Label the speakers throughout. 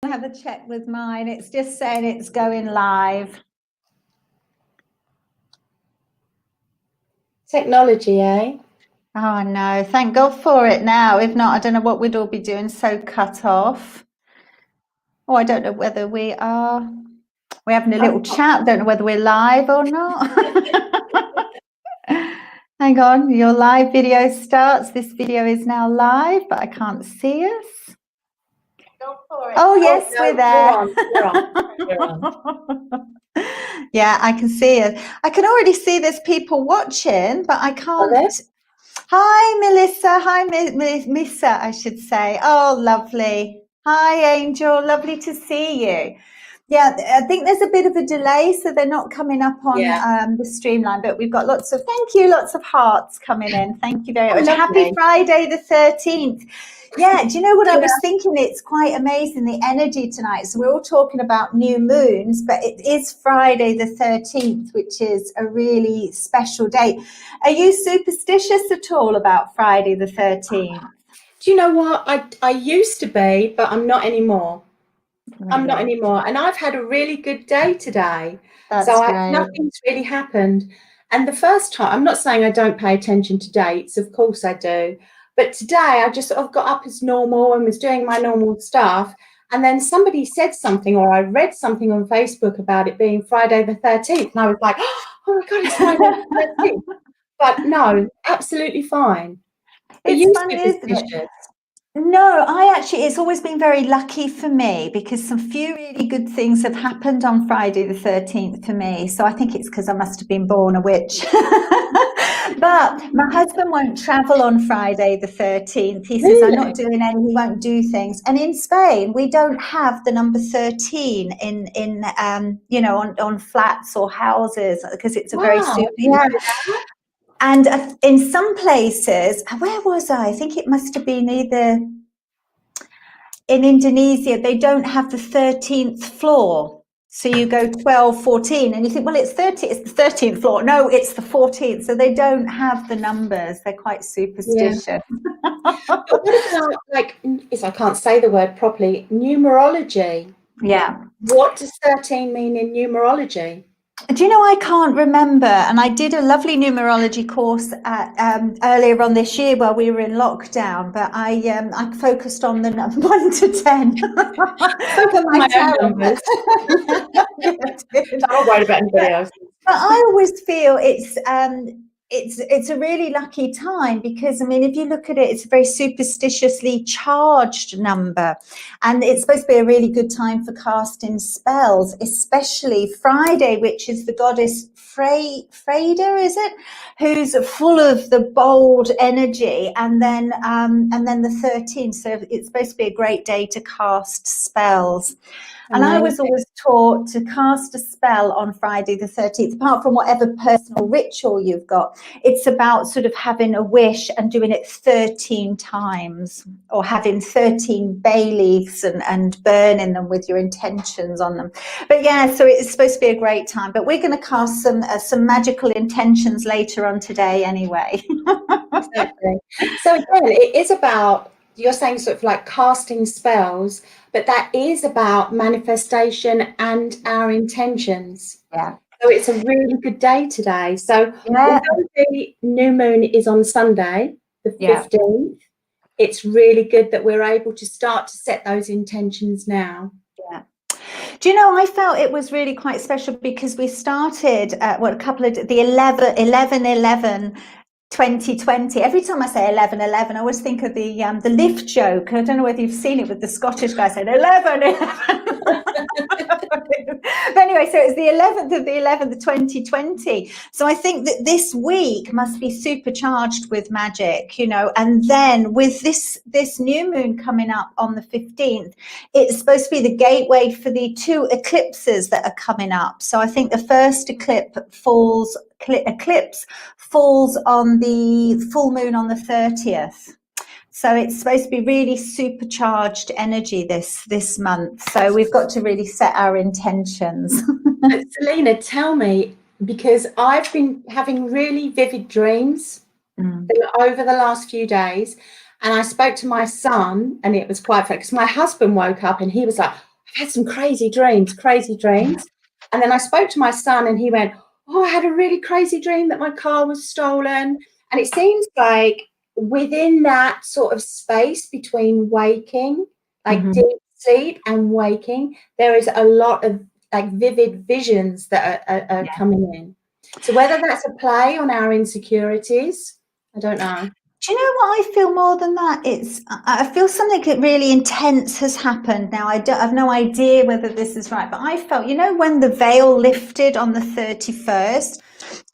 Speaker 1: Have a check with mine. It's just saying it's going live.
Speaker 2: Technology, eh?
Speaker 1: Oh no, thank God for it now. If not, I don't know what we'd all be doing, so cut off. Oh, I don't know whether we're having a little chat. Don't know whether we're live or not. Hang on, your live video starts. This video is now live, but I can't see us. Oh yes,
Speaker 2: no,
Speaker 1: we're there.
Speaker 2: You're on.
Speaker 1: Yeah, I can see it. I can already see there's people watching, but I can't. Hi, Melissa. Hi, Missa, I should say. Oh, lovely. Hi, Angel. Lovely to see you. Yeah, I think there's a bit of a delay, so they're not coming up on the streamline, but we've got lots of hearts coming in. Thank you very much.
Speaker 2: Lovely.
Speaker 1: Happy Friday the 13th. Yeah, do you know what I was thinking? It's quite amazing, the energy tonight. So we're all talking about new moons, but it is Friday the 13th, which is a really special date. Are you superstitious at all about Friday the 13th?
Speaker 2: Do you know what? I used to be, but I'm not anymore. Really? I'm not anymore. And I've had a really good day today. Nothing's really happened. And the first time, I'm not saying I don't pay attention to dates, of course I do. But today I just sort of got up as normal and was doing my normal stuff. And then somebody said something, or I read something on Facebook about it being Friday the 13th. And I was like, oh my God, it's Friday the 13th. But no, absolutely fine.
Speaker 1: It's funny, isn't it? No, it's always been very lucky for me because some few really good things have happened on Friday the 13th for me. So I think it's because I must have been born a witch. But my husband won't travel on Friday the 13th. He says, I'm not doing any, he won't do things. And in Spain, we don't have the number 13 on flats or houses because it's a very super. Yeah. And in some places, where was I? I think it must have been either in Indonesia, they don't have the 13th floor. So you go 12, 14, and you think, well, it's 30, it's the 13th floor. No, it's the 14th. So they don't have the numbers. They're quite superstitious.
Speaker 2: Yeah. But what about, I can't say the word properly, numerology?
Speaker 1: Yeah.
Speaker 2: What does 13 mean in numerology?
Speaker 1: Do you know, I can't remember, and I did a lovely numerology course earlier on this year while we were in lockdown, but I focused on the 1 to 10.
Speaker 2: my own numbers. I'm not worried about anybody else.
Speaker 1: But I always feel it's a really lucky time because, I mean, if you look at it, it's a very superstitiously charged number, and it's supposed to be a really good time for casting spells, especially Friday, which is the goddess Freyda, is it? Who's full of the bold energy, and then the 13th. So it's supposed to be a great day to cast spells. And I was always taught to cast a spell on Friday the 13th, apart from whatever personal ritual you've got. It's about sort of having a wish and doing it 13 times, or having 13 bay leaves and burning them with your intentions on them. But yeah, so it's supposed to be a great time. But we're going to cast some magical intentions later on today anyway.
Speaker 2: Exactly. So again, it is about, you're saying sort of like casting spells, but that is about manifestation and our intentions.
Speaker 1: Yeah.
Speaker 2: So it's a really good day today. So the new moon is on Sunday, the 15th. It's really good that we're able to start to set those intentions now.
Speaker 1: Yeah. Do you know, I felt it was really quite special because we started the 11/11 2020. Every time I say 11/11, I always think of the lift joke. I don't know whether you've seen it with the Scottish guy saying 11/11. But anyway, so it's the 11th of the 11th, 2020. So I think that this week must be supercharged with magic, you know, and then with this new moon coming up on the 15th, it's supposed to be the gateway for the 2 eclipses that are coming up. So I think the first eclipse falls on the full moon on the 30th. So it's supposed to be really supercharged energy this month. So we've got to really set our intentions.
Speaker 2: Selena, tell me, because I've been having really vivid dreams over the last few days. And I spoke to my son, and it was quite funny because my husband woke up and he was like, I've had some crazy dreams. And then I spoke to my son and he went, oh, I had a really crazy dream that my car was stolen. And it seems like within that sort of space between waking, like deep sleep and waking, there is a lot of like vivid visions that are coming in. So whether that's a play on our insecurities, I don't know.
Speaker 1: Do you know what I feel more than that? I feel something really intense has happened. Now, I have no idea whether this is right, but I felt, when the veil lifted on the 31st,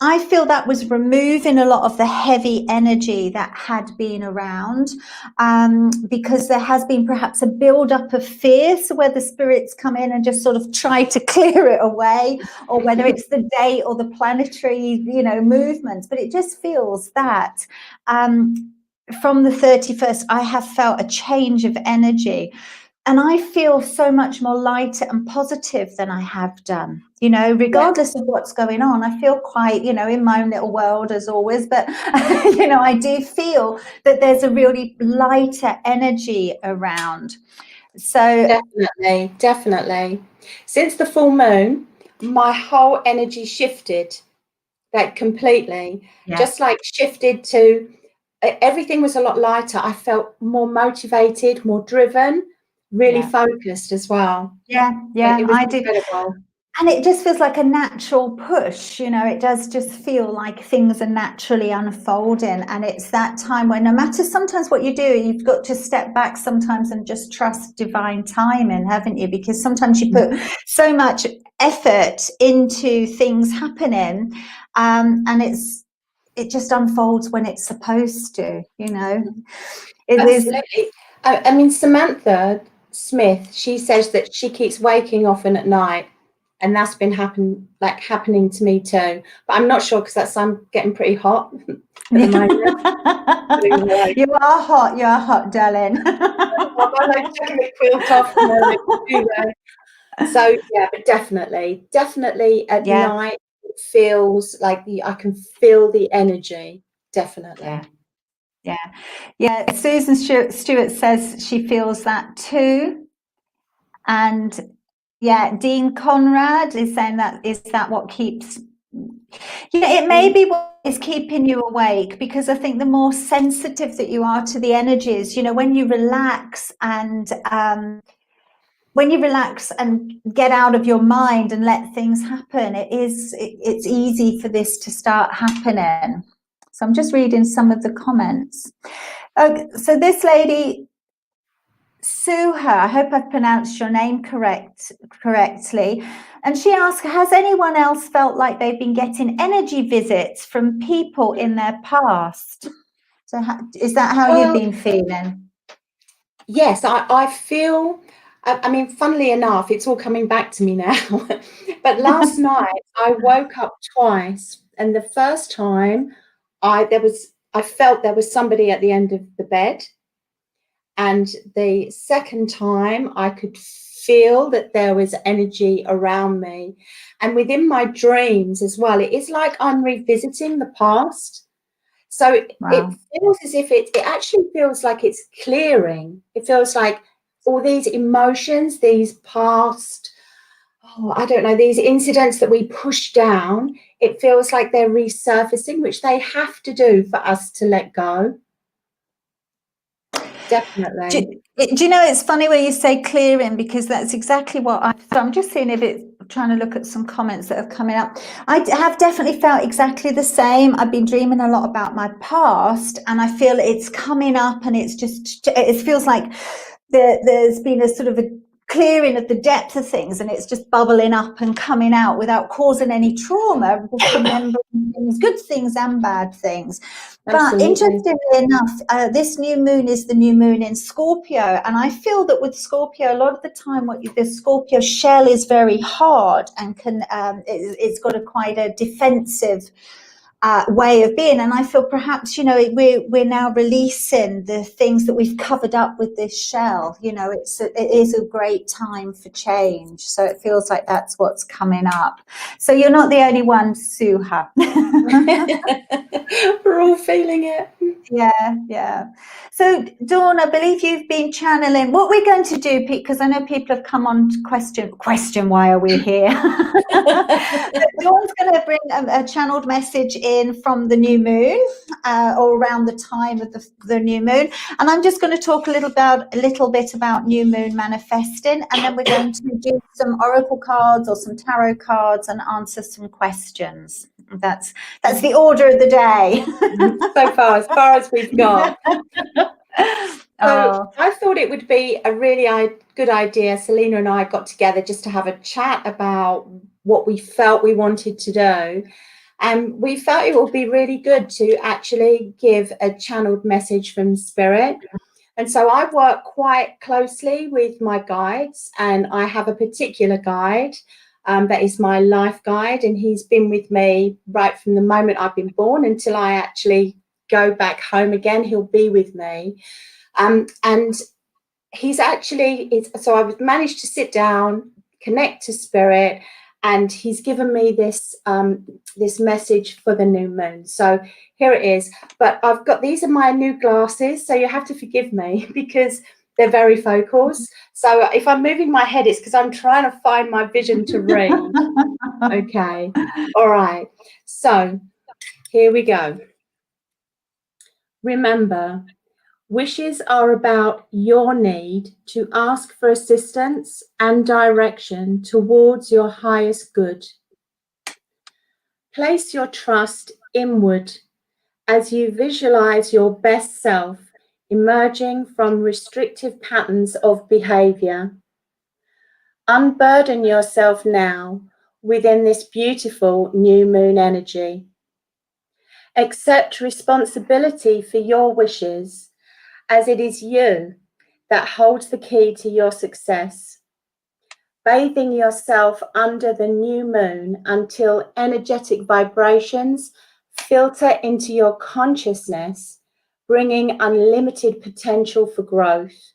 Speaker 1: I feel that was removing a lot of the heavy energy that had been around, because there has been perhaps a build-up of fear, so where the spirits come in and just sort of try to clear it away, or whether it's the date or the planetary, movements, but it just feels that from the 31st, I have felt a change of energy. And I feel so much more lighter and positive than I have done, regardless of what's going on. I feel quite, in my own little world as always, but, I do feel that there's a really lighter energy around. So
Speaker 2: Definitely. Since the full moon, my whole energy shifted, like completely, just like shifted to, everything was a lot lighter. I felt more motivated, more driven, really focused as well. It was incredible.
Speaker 1: And it just feels like a natural push, it does just feel like things are naturally unfolding. And it's that time when no matter sometimes what you do, you've got to step back sometimes and just trust divine timing, haven't you? Because sometimes you put so much effort into things happening, and it just unfolds when it's supposed to,
Speaker 2: Absolutely. I mean, Samantha Smith, she says that she keeps waking often at night, and that's been happening to me too. But I'm not sure because I'm getting pretty hot at the moment.
Speaker 1: You are hot, darling.
Speaker 2: I'm like taking the quilt off. So yeah, but definitely at night it feels like I can feel the energy. Definitely.
Speaker 1: Yeah. Susan Stewart says she feels that too. And Dean Conrad is saying is that what keeps, it may be what is keeping you awake, because I think the more sensitive that you are to the energies, when you relax and get out of your mind and let things happen, it's easy for this to start happening. So I'm just reading some of the comments. So this lady, Suha, I hope I've pronounced your name correctly. And she asked, has anyone else felt like they've been getting energy visits from people in their past? So is that how you've been feeling?
Speaker 2: Yes, I feel, I mean, funnily enough, it's all coming back to me now. But last night I woke up twice, and the first time I felt there was somebody at the end of the bed. And the second time I could feel that there was energy around me. And within my dreams as well, it is like I'm revisiting the past. So it feels as if it actually feels like it's clearing. It feels like all these emotions, these past, I don't know, these incidents that we push down, it feels like they're resurfacing, which they have to do for us to let go. Definitely.
Speaker 1: Do you know, it's funny when you say clearing, because that's exactly what I'm just seeing if it's trying to look at some comments that are coming up. I have definitely felt exactly the same. I've been dreaming a lot about my past, and I feel it's coming up, and it feels like there's been a sort of a clearing of the depth of things, and it's just bubbling up and coming out without causing any trauma, just remembering things, good things and bad things. But interestingly enough, this new moon is the new moon in Scorpio, and I feel that with Scorpio, a lot of the time, the Scorpio shell is very hard and it's got quite a defensive way of being. And I feel perhaps, you know, we're now releasing the things that we've covered up with this shell. You know, it is a great time for change. So it feels like that's what's coming up. So you're not the only one, Suha.
Speaker 2: We're all feeling it.
Speaker 1: Yeah. So Dawn, I believe you've been channeling. What we're going to do, Pete, because I know people have come on to question why are we here? Dawn's going to bring a channeled message in from the new moon, or around the time of the new moon, and I'm just going to talk a little bit about new moon manifesting, and then we're going to do some oracle cards or some tarot cards and answer some questions. That's the order of the day.
Speaker 2: So far as we've got. So I thought it would be a really good idea. Selena and I got together just to have a chat about what we felt we wanted to do. And we felt it would be really good to actually give a channeled message from spirit. And so I work quite closely with my guides, and I have a particular guide that is my life guide, and he's been with me right from the moment I've been born until I actually go back home again. He'll be with me. And he's actually, so I've managed to sit down, connect to spirit, and he's given me this this message for the new moon. So here it is. But I've got, these are my new glasses, so you have to forgive me because they're very focused. So if I'm moving my head, it's because I'm trying to find my vision to read. Okay. All right. So here we go. Remember, wishes are about your need to ask for assistance and direction towards your highest good. Place your trust inward as you visualize your best self emerging from restrictive patterns of behavior. Unburden yourself now within this beautiful new moon energy. Accept responsibility for your wishes, as it is you that holds the key to your success. Bathing yourself under the new moon until energetic vibrations filter into your consciousness, bringing unlimited potential for growth.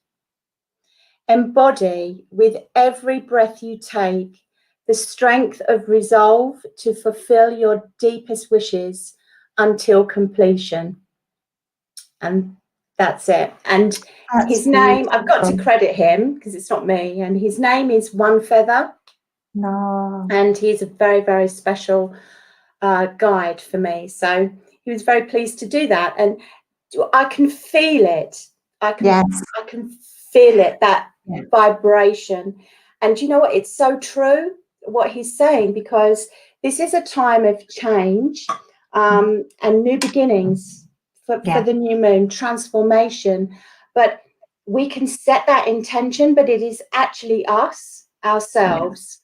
Speaker 2: Embody with every breath you take the strength of resolve to fulfill your deepest wishes until completion. And that's it. And his name, I've got to credit him because it's not me, and his name is One Feather.
Speaker 1: No.
Speaker 2: And he's a very, very special guide for me. So he was very pleased to do that. And I can feel it. I can feel it, that vibration. And you know what? It's so true what he's saying, because this is a time of change and new beginnings for the new moon, transformation. But we can set that intention, but it is actually ourselves,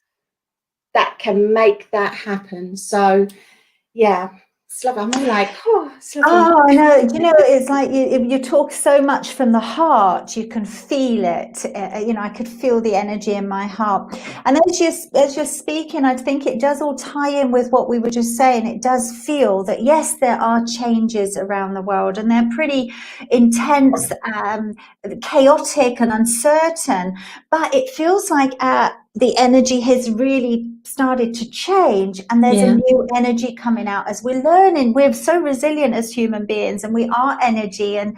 Speaker 2: that can make that happen. So, yeah. I'm all like,
Speaker 1: oh no, you know, it's like you talk so much from the heart, you can feel it. You know, I could feel the energy in my heart. And as you're speaking, I think it does all tie in with what we were just saying. It does feel that, yes, there are changes around the world, and they're pretty intense, chaotic and uncertain, but it feels like the energy has really started to change, and there's a new energy coming out as we're learning. We're so resilient as human beings, and we are energy, and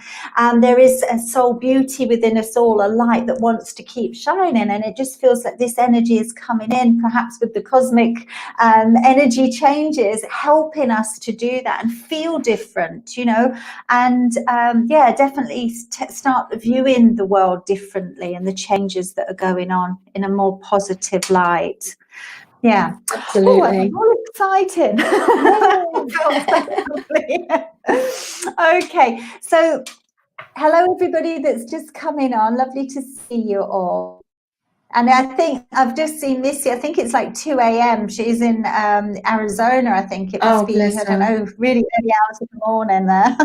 Speaker 1: there is a soul beauty within us all, a light that wants to keep shining. And it just feels like this energy is coming in, perhaps with the cosmic energy changes, helping us to do that and feel different, you know, and definitely start viewing the world differently and the changes that are going on in a more positive light. Yeah,
Speaker 2: absolutely.
Speaker 1: Oh, all exciting. Okay, so hello everybody that's just coming on. Lovely to see you all. And I think I've just seen Missy. I think it's like 2 a.m. She's in Arizona. I think it must be, I don't know, really early hours of the morning there.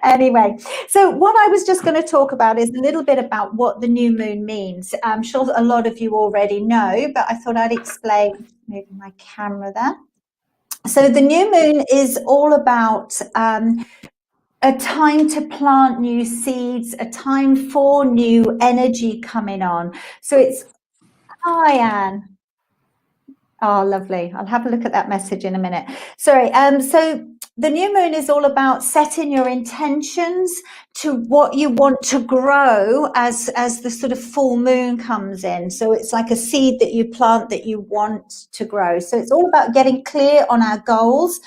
Speaker 1: Anyway, so what I was just going to talk about is a little bit about what the new moon means. I'm sure a lot of you already know, but I thought I'd explain. Moving my camera there. So the new moon is all about a time to plant new seeds, a time for new energy coming on. So it's, hi, Anne. Oh, lovely. I'll have a look at that message in a minute. Sorry. So the new moon is all about setting your intentions to what you want to grow as the sort of full moon comes in. So it's like a seed that you plant that you want to grow. So it's all about getting clear on our goals.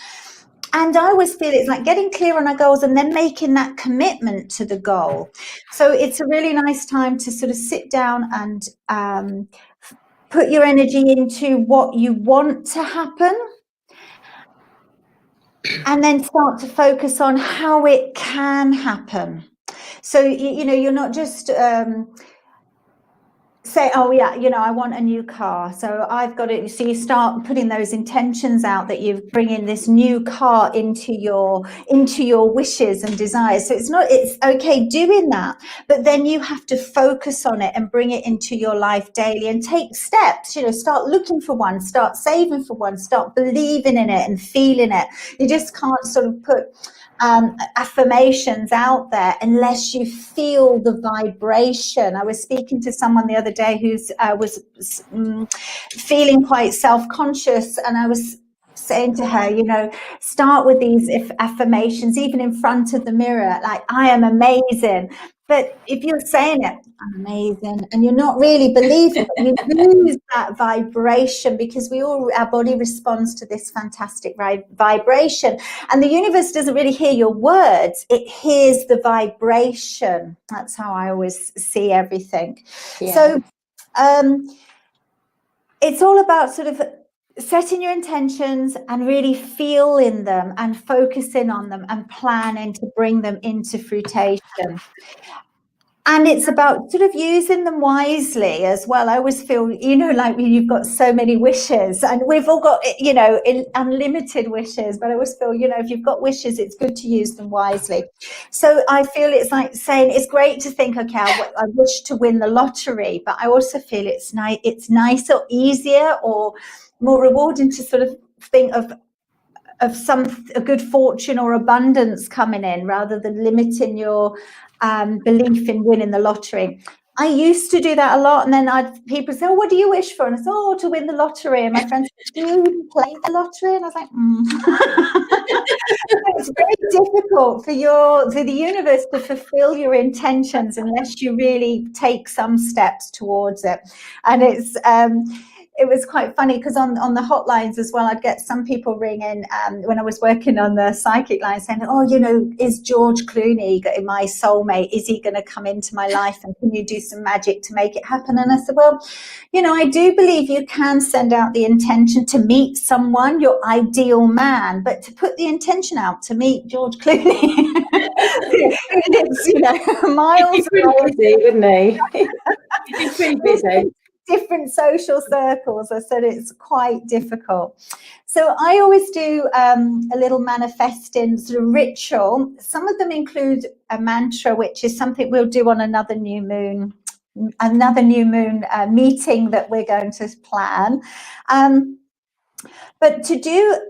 Speaker 1: And I always feel it's like getting clear on our goals and then making that commitment to the goal. So it's a really nice time to sort of sit down and put your energy into what you want to happen, and then start to focus on how it can happen. So, you know, you're not just say, oh yeah, you know, I want a new car, so I've got it. So you start putting those intentions out that you're bringing this new car into your wishes and desires. So it's okay doing that, but then you have to focus on it and bring it into your life daily and take steps. You know, start looking for one, start saving for one, start believing in it and feeling it. You just can't sort of put affirmations out there unless you feel the vibration. I was speaking to someone the other day who's was feeling quite self-conscious, and I was saying to her, you know, start with these affirmations even in front of the mirror, like, I am amazing. But if you're saying it, I'm amazing, and you're not really believing it, you lose that vibration, because our body responds to this fantastic vibration. And the universe doesn't really hear your words, it hears the vibration. That's how I always see everything. Yeah. So it's all about sort of setting your intentions and really feeling them and focusing on them and planning to bring them into fruition. And it's about sort of using them wisely as well. I always feel, you know, like you've got so many wishes, and we've all got, you know, unlimited wishes, but I always feel, you know, if you've got wishes, it's good to use them wisely. So I feel it's like saying, it's great to think, okay, I wish to win the lottery, but I also feel it's nicer, easier, or more rewarding to sort of think of a good fortune or abundance coming in, rather than limiting your belief in winning the lottery. I used to do that a lot, and then people say, oh, what do you wish for? And I said, oh, to win the lottery. And my friends said, do you even play the lottery? And I was like, It's very difficult for the universe to fulfill your intentions unless you really take some steps towards it. And it was quite funny, because on the hotlines as well, I'd get some people ring in when I was working on the psychic line saying, oh, you know, is George Clooney my soulmate? Is he going to come into my life, and can you do some magic to make it happen? And I said, well, you know, I do believe you can send out the intention to meet someone, your ideal man, but to put the intention out to meet George Clooney, it's, you know, miles
Speaker 2: He'd be pretty busy, wouldn't he? He'd be pretty busy.
Speaker 1: Different social circles. I said it's quite difficult. So I always do a little manifesting sort of ritual. Some of them include a mantra, which is something we'll do on another new moon meeting that we're going to plan. But to do,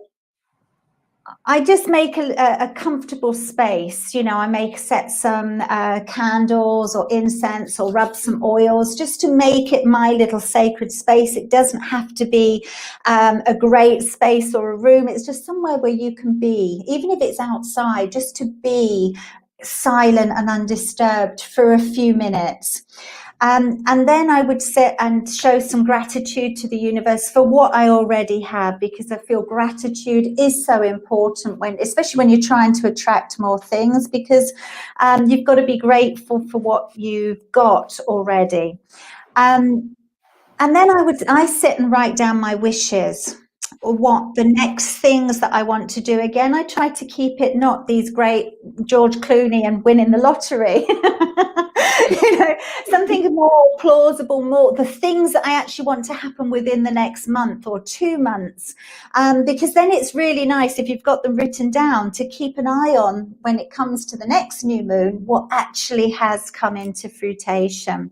Speaker 1: I just make a comfortable space. You know, I set some candles or incense, or rub some oils, just to make it my little sacred space. It doesn't have to be a great space or a room. It's just somewhere where you can be, even if it's outside, just to be silent and undisturbed for a few minutes. And then I would sit and show some gratitude to the universe for what I already have, because I feel gratitude is so important, especially when you're trying to attract more things, because you've got to be grateful for what you've got already. And then I sit and write down my wishes, or what the next things that I want to do. Again, I try to keep it not these great George Clooney and winning the lottery. You know, something more plausible, more the things that I actually want to happen within the next month or 2 months, because then it's really nice, if you've got them written down, to keep an eye on when it comes to the next new moon, what actually has come into fruition.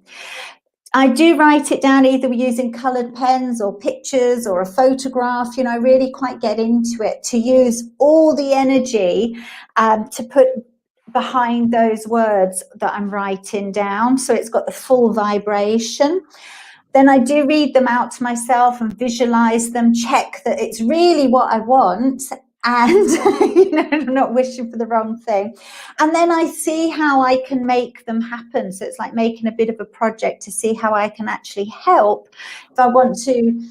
Speaker 1: I do write it down either using coloured pens or pictures or a photograph. I really quite get into it to use all the energy to put behind those words that I'm writing down, so it's got the full vibration. Then I do read them out to myself and visualize them, check that it's really what I want, and I'm not wishing for the wrong thing. And then I see how I can make them happen. So it's like making a bit of a project to see how I can actually help. If I want to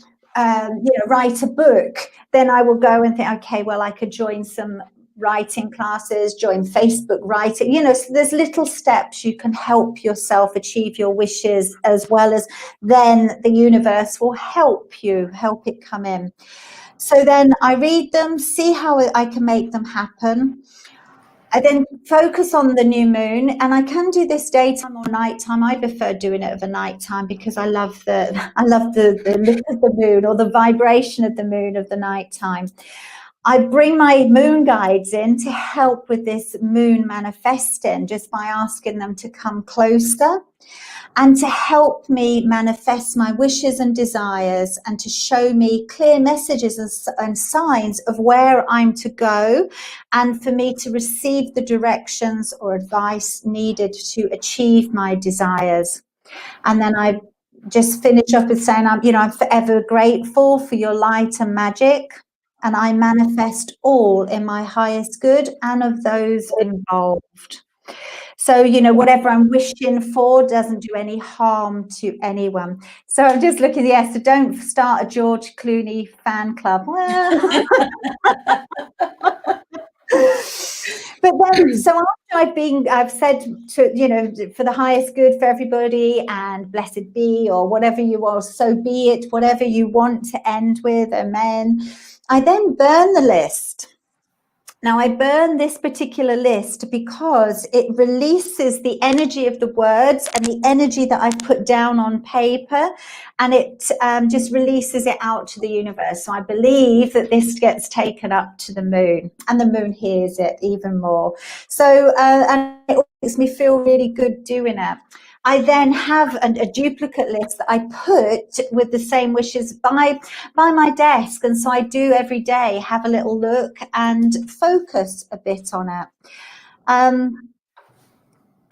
Speaker 1: write a book, then I will go and think, okay, well, I could join some writing classes, join Facebook writing, so there's little steps you can help yourself achieve your wishes, as well as then the universe will help it come in. So then I read them, see how I can make them happen. I then focus on the new moon, and I can do this daytime or nighttime. I prefer doing it of a nighttime because I love the look of the moon, or the vibration of the moon of the nighttime. I bring my moon guides in to help with this moon manifesting, just by asking them to come closer and to help me manifest my wishes and desires, and to show me clear messages and signs of where I'm to go, and for me to receive the directions or advice needed to achieve my desires. And then I just finish up with saying, I'm forever grateful for your light and magic, and I manifest all in my highest good and of those involved. So, whatever I'm wishing for doesn't do any harm to anyone. So I'm just looking, so don't start a George Clooney fan club. Well. But then, so after I've said to, for the highest good for everybody, and blessed be, or whatever you are, so be it, whatever you want to end with, amen. I then burn the list. Now, I burn this particular list because it releases the energy of the words and the energy that I've put down on paper, and it just releases it out to the universe. So I believe that this gets taken up to the moon, and the moon hears it even more. So, and it makes me feel really good doing it. I then have a duplicate list that I put with the same wishes by my desk. And so I do every day have a little look and focus a bit on it. And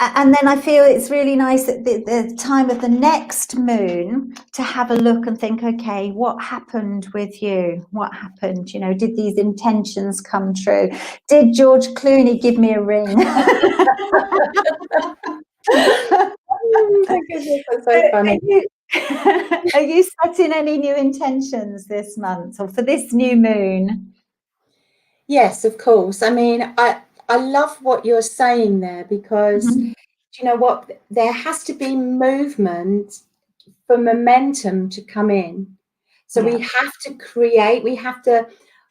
Speaker 1: then I feel it's really nice at the time of the next moon to have a look and think, okay, what happened with you? What happened? Did these intentions come true? Did George Clooney give me a ring?
Speaker 2: Oh my goodness, that's so funny.
Speaker 1: Are you setting any new intentions this month, or for this new moon?
Speaker 2: Yes, of course. I mean, I love what you're saying there, because you know what? There has to be movement for momentum to come in. So we have to create, we have to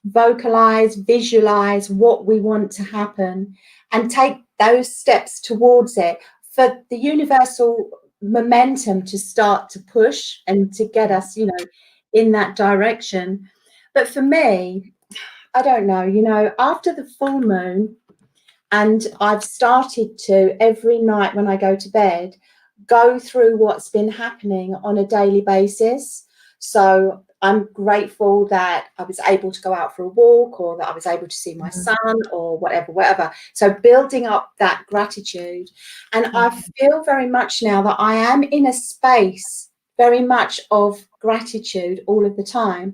Speaker 2: vocalize, visualize what we want to happen, and take those steps towards it for the universal momentum to start to push and to get us, in that direction. But for me, I don't know, after the full moon, and I've started to, every night when I go to bed, go through what's been happening on a daily basis. So I'm grateful that I was able to go out for a walk, or that I was able to see my son, or whatever. So building up that gratitude. And I feel very much now that I am in a space very much of gratitude all of the time.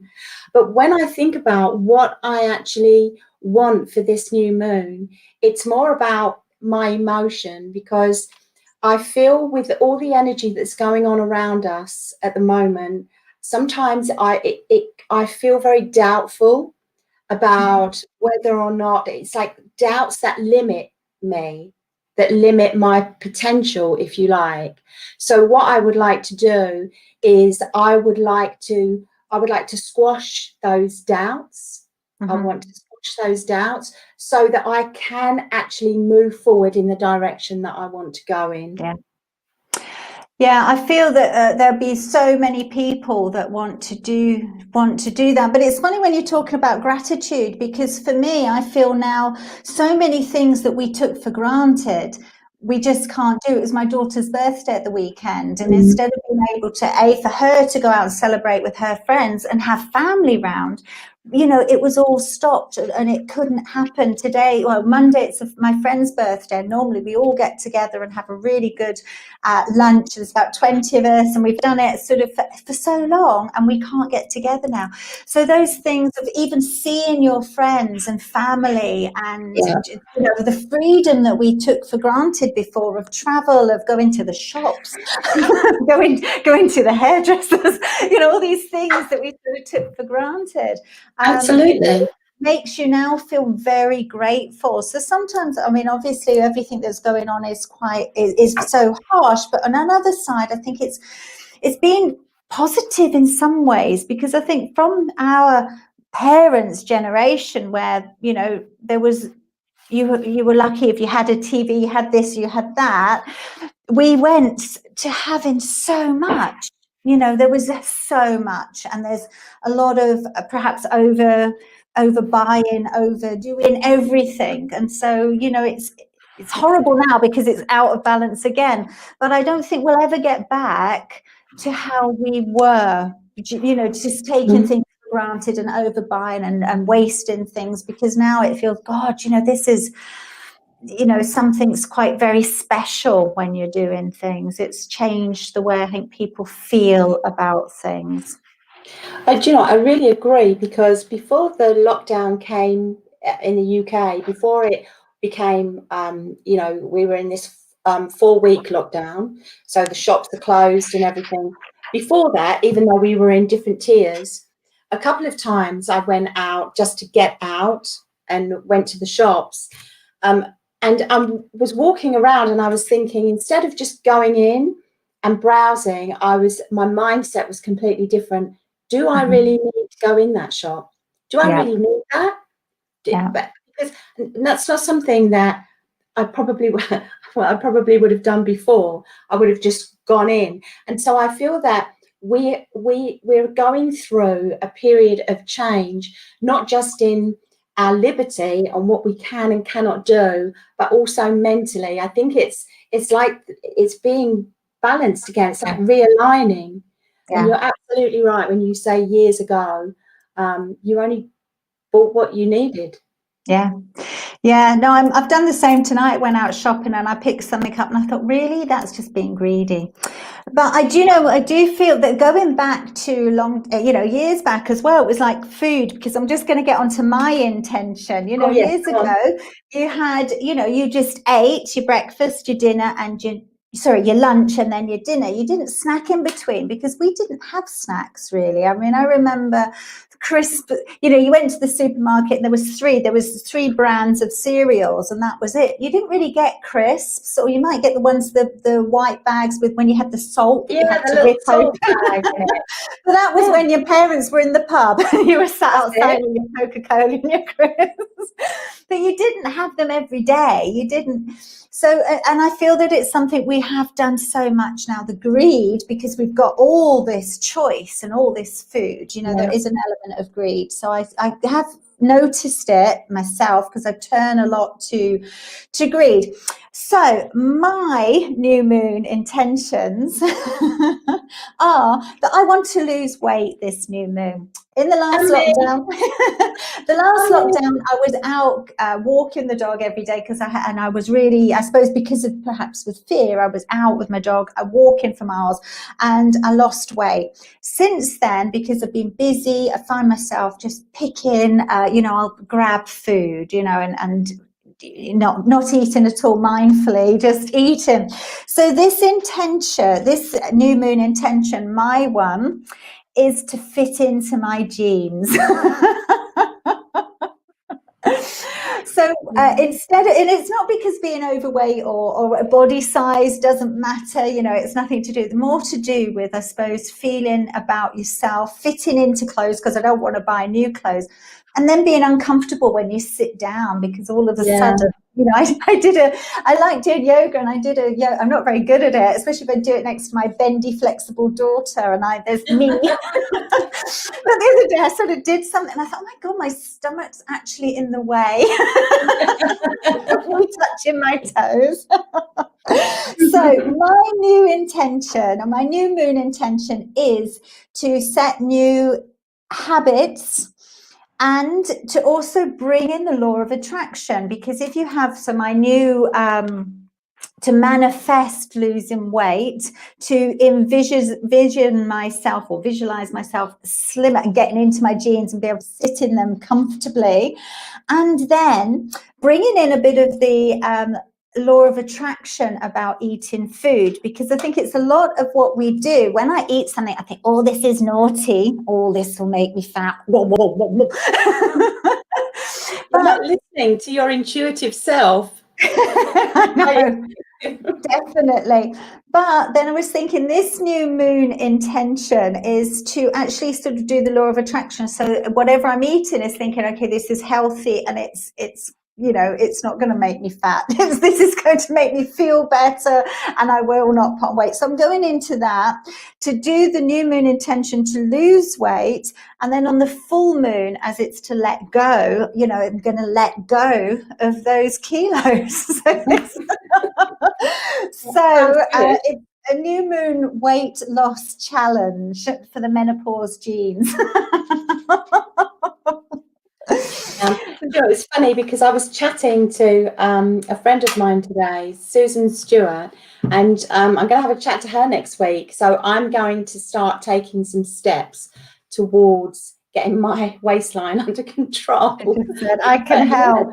Speaker 2: But when I think about what I actually want for this new moon, it's more about my emotion, because I feel with all the energy that's going on around us at the moment, sometimes I feel very doubtful about whether or not, it's like doubts that limit me, that limit my potential, if you like. So what I would like to do is I would like to squash those doubts. I want to squash those doubts so that I can actually move forward in the direction that I want to go in.
Speaker 1: Yeah, I feel that there'll be so many people that want to do that. But it's funny when you're talking about gratitude, because for me, I feel now so many things that we took for granted, we just can't do. It was my daughter's birthday at the weekend, and instead of being able to, for her to go out and celebrate with her friends and have family round, it was all stopped, and it couldn't happen today. Well, Monday, it's my friend's birthday. Normally we all get together and have a really good lunch. There's about 20 of us, and we've done it sort of for so long, and we can't get together now. So those things of even seeing your friends and family, and the freedom that we took for granted before, of travel, of going to the shops, going to the hairdressers, all these things that we sort of took for granted.
Speaker 2: Absolutely.
Speaker 1: Makes you now feel very grateful. So sometimes, I mean, obviously everything that's going on is so harsh, but on another side, I think it's been positive in some ways, because I think from our parents' generation, where there was, you were lucky if you had a TV, you had this, you had that, we went to having so much. There was so much, and there's a lot of perhaps overbuying, overdoing everything, and so it's horrible now because it's out of balance again. But I don't think we'll ever get back to how we were, just taking things for granted and overbuying and wasting things, because now it feels, God, this is, something's quite very special when you're doing things. It's changed the way I think people feel about things.
Speaker 2: Do you know, I really agree, because before the lockdown came in the UK, before it became, we were in this 4-week lockdown, so the shops are closed and everything. Before that, even though we were in different tiers, a couple of times I went out just to get out and went to the shops. And I was walking around and I was thinking, instead of just going in and browsing, my mindset was completely different. Do I really need to go in that shop? Do I really need that? But because that's not something that I probably would have done before. I would have just gone in. And so I feel that we're going through a period of change, not just in our liberty on what we can and cannot do, but also mentally. I think it's like it's being balanced again. It's like realigning. And you're absolutely right when you say years ago, you only bought what you needed.
Speaker 1: No, I've done the same tonight. Went out shopping and I picked something up and I thought, really, that's just being greedy. But I do feel that going back to years back as well, it was like food, because I'm just going to get onto my intention. Years ago, you had, you just ate your breakfast, your dinner, and your lunch, and then your dinner. You didn't snack in between, because we didn't have snacks really. I mean, I remember crisp, you went to the supermarket and there was three brands of cereals, and that was it. You didn't really get crisps, or you might get the ones, the white bags with, when you had the salt, you had to whip open. But that was when your parents were in the pub and you were sat outside with your Coca-Cola and your crisps. But you didn't have them every day. You didn't. So, and I feel that it's something we have done so much now, the greed, because we've got all this choice and all this food, there is an element of greed. So I have noticed it myself, because I turn a lot to greed. So my new moon intentions are that I want to lose weight this new moon. In the last lockdown, I was out walking the dog every day, and I was really, I suppose because of perhaps with fear, I was out with my dog, walking for miles, and I lost weight. Since then, because I've been busy, I find myself just picking, I'll grab food, and not eating at all mindfully, just eating. So this new moon intention, my one, is to fit into my jeans. So instead, and it's not because being overweight or a body size doesn't matter, it's nothing to do, more to do with, I suppose, feeling about yourself, fitting into clothes, because I don't want to buy new clothes, and then being uncomfortable when you sit down, because all of a sudden, you know, I like doing yoga, and I'm not very good at it, especially if I do it next to my bendy, flexible daughter, and there's me. But the other day I sort of did something, and I thought, oh my God, my stomach's actually in the way. Me touching my toes. So my new intention, and my new moon intention, is to set new habits and to also bring in the law of attraction. Because if you have, so my new to manifest losing weight, to envision myself or visualize myself slimmer and getting into my jeans and be able to sit in them comfortably, and then bringing in a bit of the law of attraction about eating food, because I think it's a lot of what we do. When I eat something, I think, oh, this is naughty, oh, this will make me fat. You're
Speaker 2: not listening to your intuitive self.
Speaker 1: I know. Definitely. But then I was thinking, this new moon intention is to actually sort of do the law of attraction. So whatever I'm eating is thinking, okay, this is healthy, and it's you know, it's not going to make me fat. This is going to make me feel better, and I will not put on weight. So I'm going into that to do the new moon intention to lose weight, and then on the full moon, as it's to let go, you know, I'm going to let go of those kilos. So it's a new moon weight loss challenge for the menopause genes.
Speaker 2: It's funny because I was chatting to a friend of mine today, Susan Stewart, and I'm going to have a chat to her next week. So I'm going to start taking some steps towards getting my waistline under control.
Speaker 1: I can help.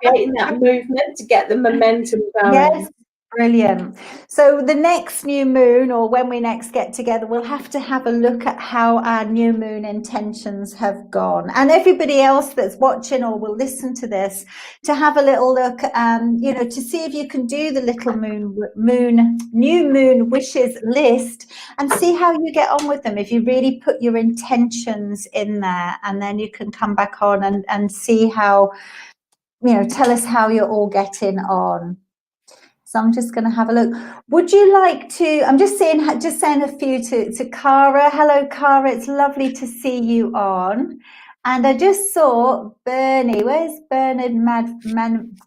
Speaker 2: Creating that movement to get the momentum going.
Speaker 1: Yes. Brilliant. So the next new moon, or when we next get together, we'll have to have a look at how our new moon intentions have gone. And everybody else that's watching or will listen to this, to have a little look, you know, to see if you can do the little new moon wishes list, and see how you get on with them. If you really put your intentions in there, and then you can come back on and see how, you know, tell us how you're all getting on. So I'm just going to have a look. Would you like to, I'm just saying a few to Cara. Hello, Cara. It's lovely to see you on. And I just saw Bernie. Where's Bernard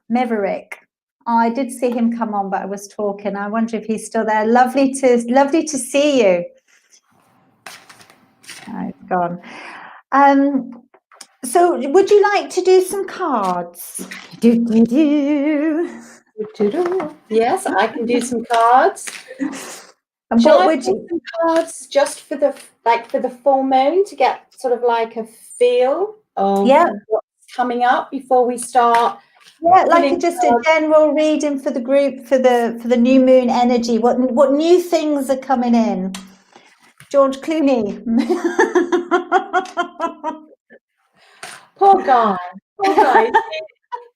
Speaker 1: Maverick? Oh, I did see him come on, but I was talking. I wonder if he's still there. Lovely to see you. Oh, he's gone. So would you like to do some cards?
Speaker 2: Yes, I can do some cards.
Speaker 1: And
Speaker 2: shall I do some cards just for the full moon, to get sort of like a feel of what's coming up before we start?
Speaker 1: Yeah, like just a general reading for the group, for the new moon energy. What new things are coming in? George Clooney.
Speaker 2: Poor guy.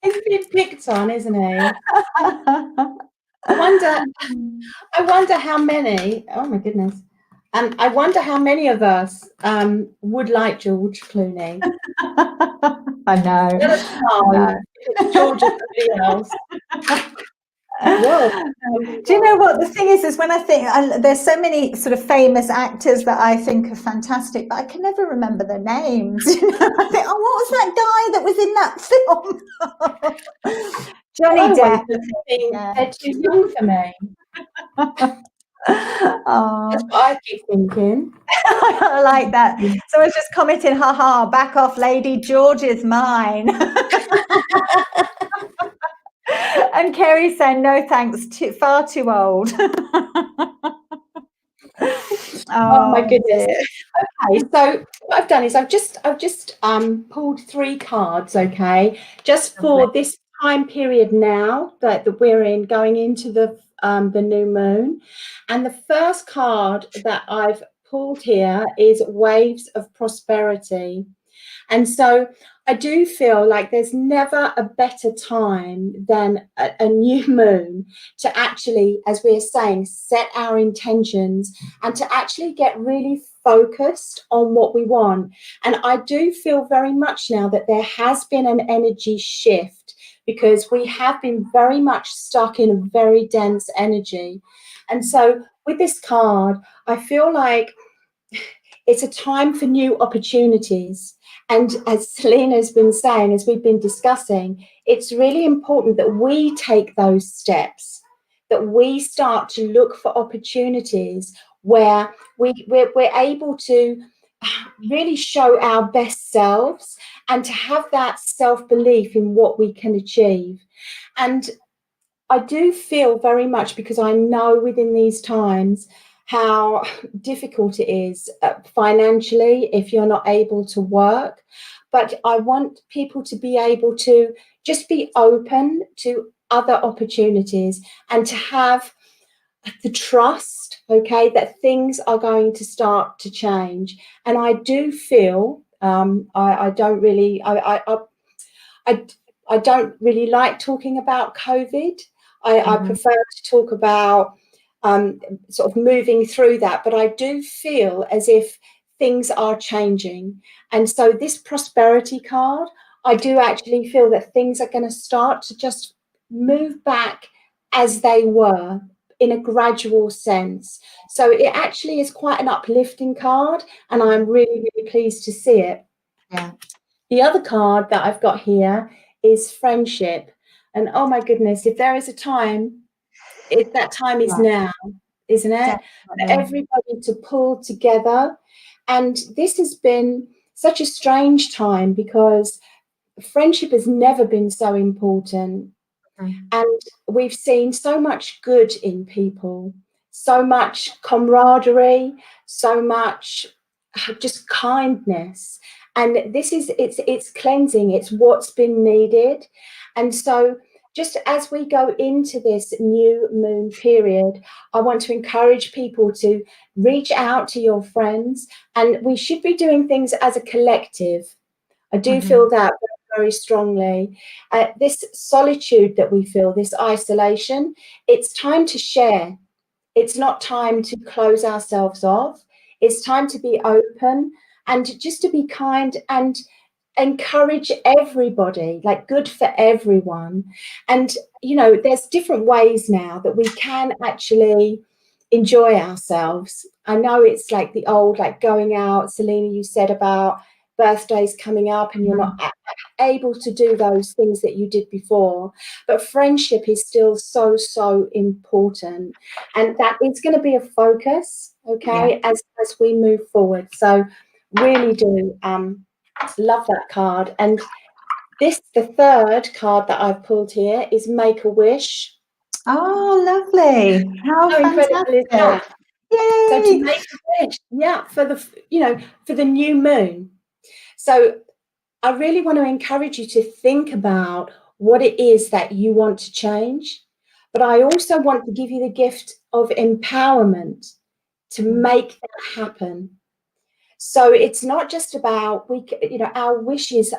Speaker 2: He's been picked on, isn't he? I wonder how many. Oh my goodness! I wonder how many of us would like George Clooney.
Speaker 1: I know.
Speaker 2: Let us know if George or somebody else. Whoa.
Speaker 1: Do you know what the thing is when I think there's so many sort of famous actors that I think are fantastic, but I can never remember their names. I think, oh, what was that guy that was in that film? Johnny Depp.
Speaker 2: They're too young for me.
Speaker 1: Oh.
Speaker 2: That's what I keep thinking.
Speaker 1: I like that. So I was just commenting, haha, back off, lady, George is mine. And Kerry saying, no thanks, far too old.
Speaker 2: Oh my goodness. Okay, so what I've done is I've just pulled 3 cards, okay, just for this time period now that we're in, going into the new moon. And the first card that I've pulled here is Waves of Prosperity. And so I do feel like there's never a better time than a new moon to actually, as we're saying, set our intentions and to actually get really focused on what we want. And I do feel very much now that there has been an energy shift, because we have been very much stuck in a very dense energy. And so with this card, I feel like it's a time for new opportunities. And as Selena's been saying, as we've been discussing, it's really important that we take those steps, that we start to look for opportunities where we're able to really show our best selves and to have that self-belief in what we can achieve. And I do feel very much, because I know within these times how difficult it is financially if you're not able to work. But I want people to be able to just be open to other opportunities and to have the trust, okay, that things are going to start to change. And I do feel I don't really I don't really like talking about COVID. I prefer to talk about sort of moving through that, but I do feel as if things are changing. And so this prosperity card, I do actually feel that things are going to start to just move back as they were in a gradual sense. So it actually is quite an uplifting card, and I'm really, really pleased to see it.
Speaker 1: Yeah.
Speaker 2: The other card that I've got here is friendship. And oh my goodness, if there is a time, that time is now, isn't it? For everybody to pull together. And this has been such a strange time, because friendship has never been so important. And we've seen so much good in people, so much camaraderie, so much just kindness. And this is it's cleansing, it's what's been needed. And so just as we go into this new moon period, I want to encourage people to reach out to your friends, and we should be doing things as a collective. I do feel that very strongly. This solitude that we feel, this isolation, it's time to share. It's not time to close ourselves off. It's time to be open and just to be kind and encourage everybody, like good for everyone. And, you know, there's different ways now that we can actually enjoy ourselves. I know it's like the old, like going out, Selena, you said about birthdays coming up and you're not able to do those things that you did before, but friendship is still so important, and that is going to be a focus, okay, as we move forward. So really do love that card. And the third card that I've pulled here is Make a Wish.
Speaker 1: Oh, lovely. How
Speaker 2: incredible is that?
Speaker 1: Yay!
Speaker 2: So to make a wish, for the new moon. So I really want to encourage you to think about what it is that you want to change, but I also want to give you the gift of empowerment to make that happen. So it's not just about our wishes.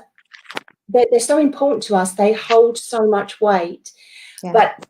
Speaker 2: They're so important to us. They hold so much weight, but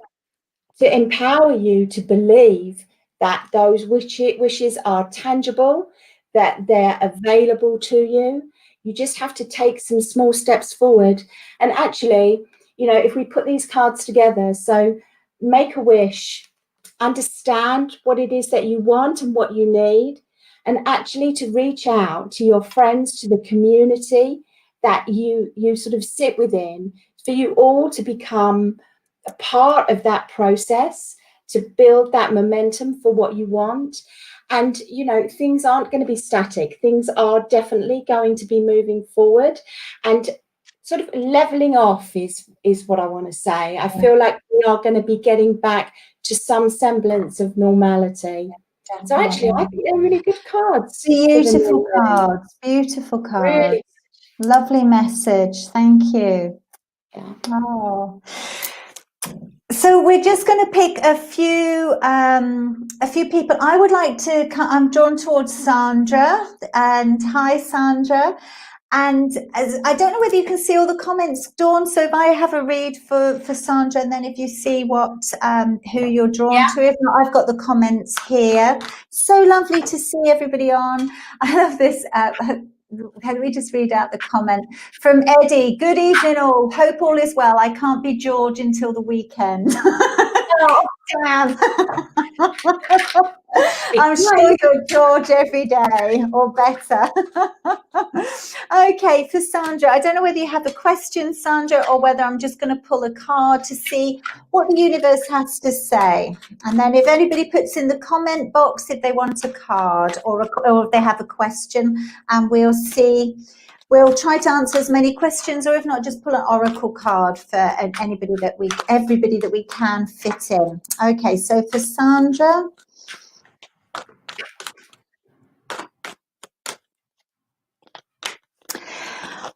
Speaker 2: to empower you to believe that those wishes are tangible, that they're available to you. You just have to take some small steps forward. And actually, if we put these cards together, so make a wish, understand what it is that you want and what you need, and actually to reach out to your friends, to the community that you sort of sit within, for you all to become a part of that process, to build that momentum for what you want. And things aren't going to be static. Things are definitely going to be moving forward, and sort of leveling off is what I want to say. I feel like we are going to be getting back to some semblance of normality. So actually, I think they're really good cards.
Speaker 1: Beautiful cards. Beautiful cards. Really. Lovely message. Thank you.
Speaker 2: Yeah.
Speaker 1: Oh. So we're just going to pick a few people. I would like to. I'm drawn towards Sandra. And hi, Sandra. And I don't know whether you can see all the comments, Dawn. So if I have a read for Sandra, and then if you see what who you're drawn to. If not, I've got the comments here. So lovely to see everybody on. I love this. Can we just read out the comment from Eddie? Good evening all. Hope all is well. I can't be George until the weekend. Oh, damn. I'm sure you're George every day or better. Okay, for Sandra, I don't know whether you have a question, Sandra, or whether I'm just going to pull a card to see what the universe has to say. And then if anybody puts in the comment box if they want a card or if they have a question, and we'll see. We'll try to answer as many questions, or if not, just pull an oracle card for everybody that we can fit in. Okay, so for Sandra.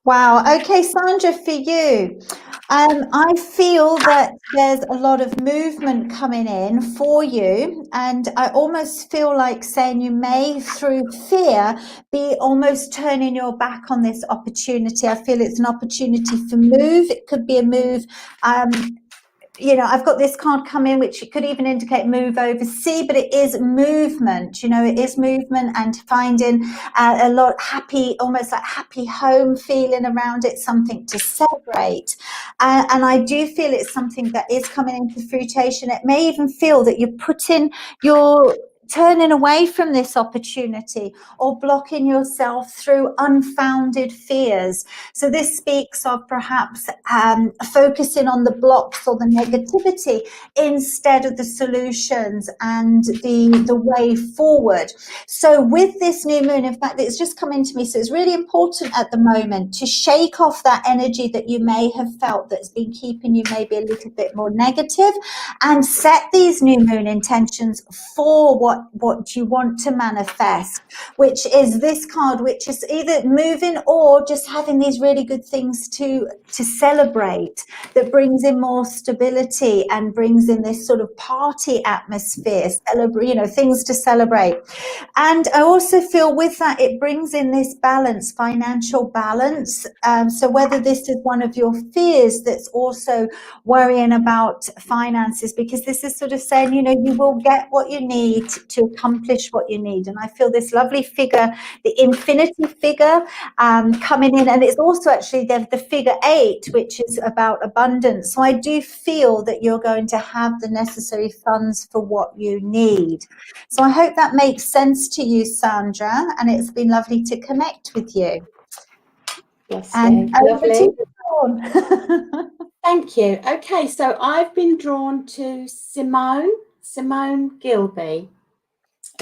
Speaker 1: Wow. Okay, Sandra, for you. I feel that there's a lot of movement coming in for you, and I almost feel like saying you may, through fear, be almost turning your back on this opportunity. I feel it's an opportunity for move. It could be a move. You know, I've got this card come in, which could even indicate move overseas, but it is movement. You know, it is movement and finding a lot happy, almost like happy home feeling around it, something to celebrate. And I do feel it's something that is coming into fruition. It may even feel that you're turning away from this opportunity or blocking yourself through unfounded fears. So this speaks of perhaps focusing on the blocks or the negativity instead of the solutions and the way forward. So with this new moon, in fact, it's just come into me. So it's really important at the moment to shake off that energy that you may have felt that's been keeping you maybe a little bit more negative, and set these new moon intentions for what you want to manifest, which is this card, which is either moving or just having these really good things to celebrate, that brings in more stability and brings in this sort of party atmosphere, celebrate, you know, things to celebrate. And I also feel with that, it brings in this balance, financial balance. So whether this is one of your fears that's also worrying about finances, because this is sort of saying, you know, you will get what you need to accomplish what you need. And I feel this lovely figure, the infinity figure, coming in, and it's also actually the figure 8, which is about abundance. So I do feel that you're going to have the necessary funds for what you need. So I hope that makes sense to you, Sandra, and it's been lovely to connect with you.
Speaker 2: Yes,
Speaker 1: and over to you, Dawn.
Speaker 2: Thank you. Okay, so I've been drawn to Simone Gilby.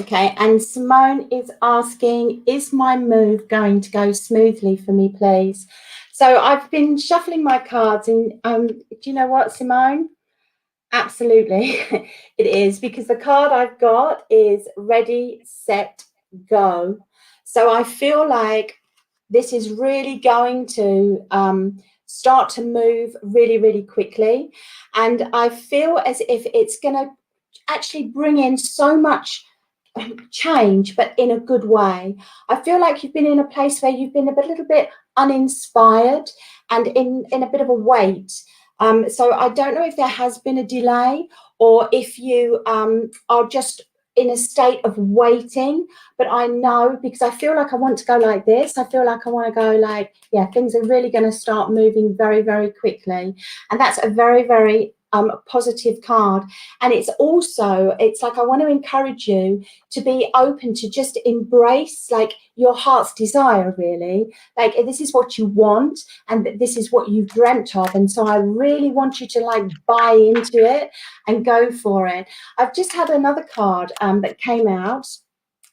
Speaker 2: Okay, and Simone is asking, is my move going to go smoothly for me, please? So I've been shuffling my cards, and do you know what, Simone? Absolutely, it is, because the card I've got is ready, set, go. So I feel like this is really going to start to move really, really quickly. And I feel as if it's going to actually bring in so much change, but in a good way. I feel like you've been in a place where you've been a little bit uninspired and in a bit of a wait. So I don't know if there has been a delay, or if you are just in a state of waiting, but I know, because I feel like I want to go like this. I feel like I want to go like, yeah, things are really going to start moving very, very quickly. And that's a very, very positive card. And it's like, I want to encourage you to be open to just embrace like your heart's desire, really. Like, this is what you want, and this is what you've dreamt of. And so I really want you to like buy into it and go for it. I've just had another card that came out,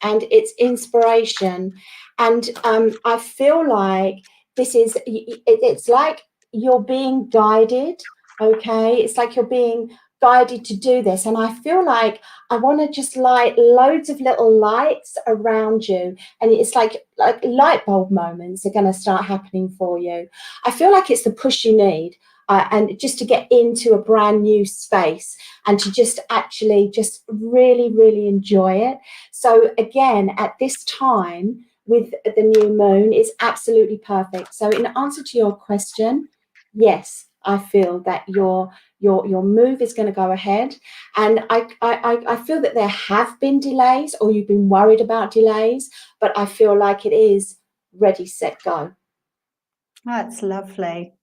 Speaker 2: and it's inspiration. And I feel like it's like you're being guided. Okay, it's like you're being guided to do this. And I feel like I want to just light loads of little lights around you. And it's like light bulb moments are going to start happening for you. I feel like it's the push you need. And just to get into a brand new space and to just actually just really, really enjoy it. So again, at this time, with the new moon is absolutely perfect. So in answer to your question, yes, I feel that your move is going to go ahead, and I feel that there have been delays, or you've been worried about delays, but I feel like it is ready, set, go.
Speaker 1: That's lovely.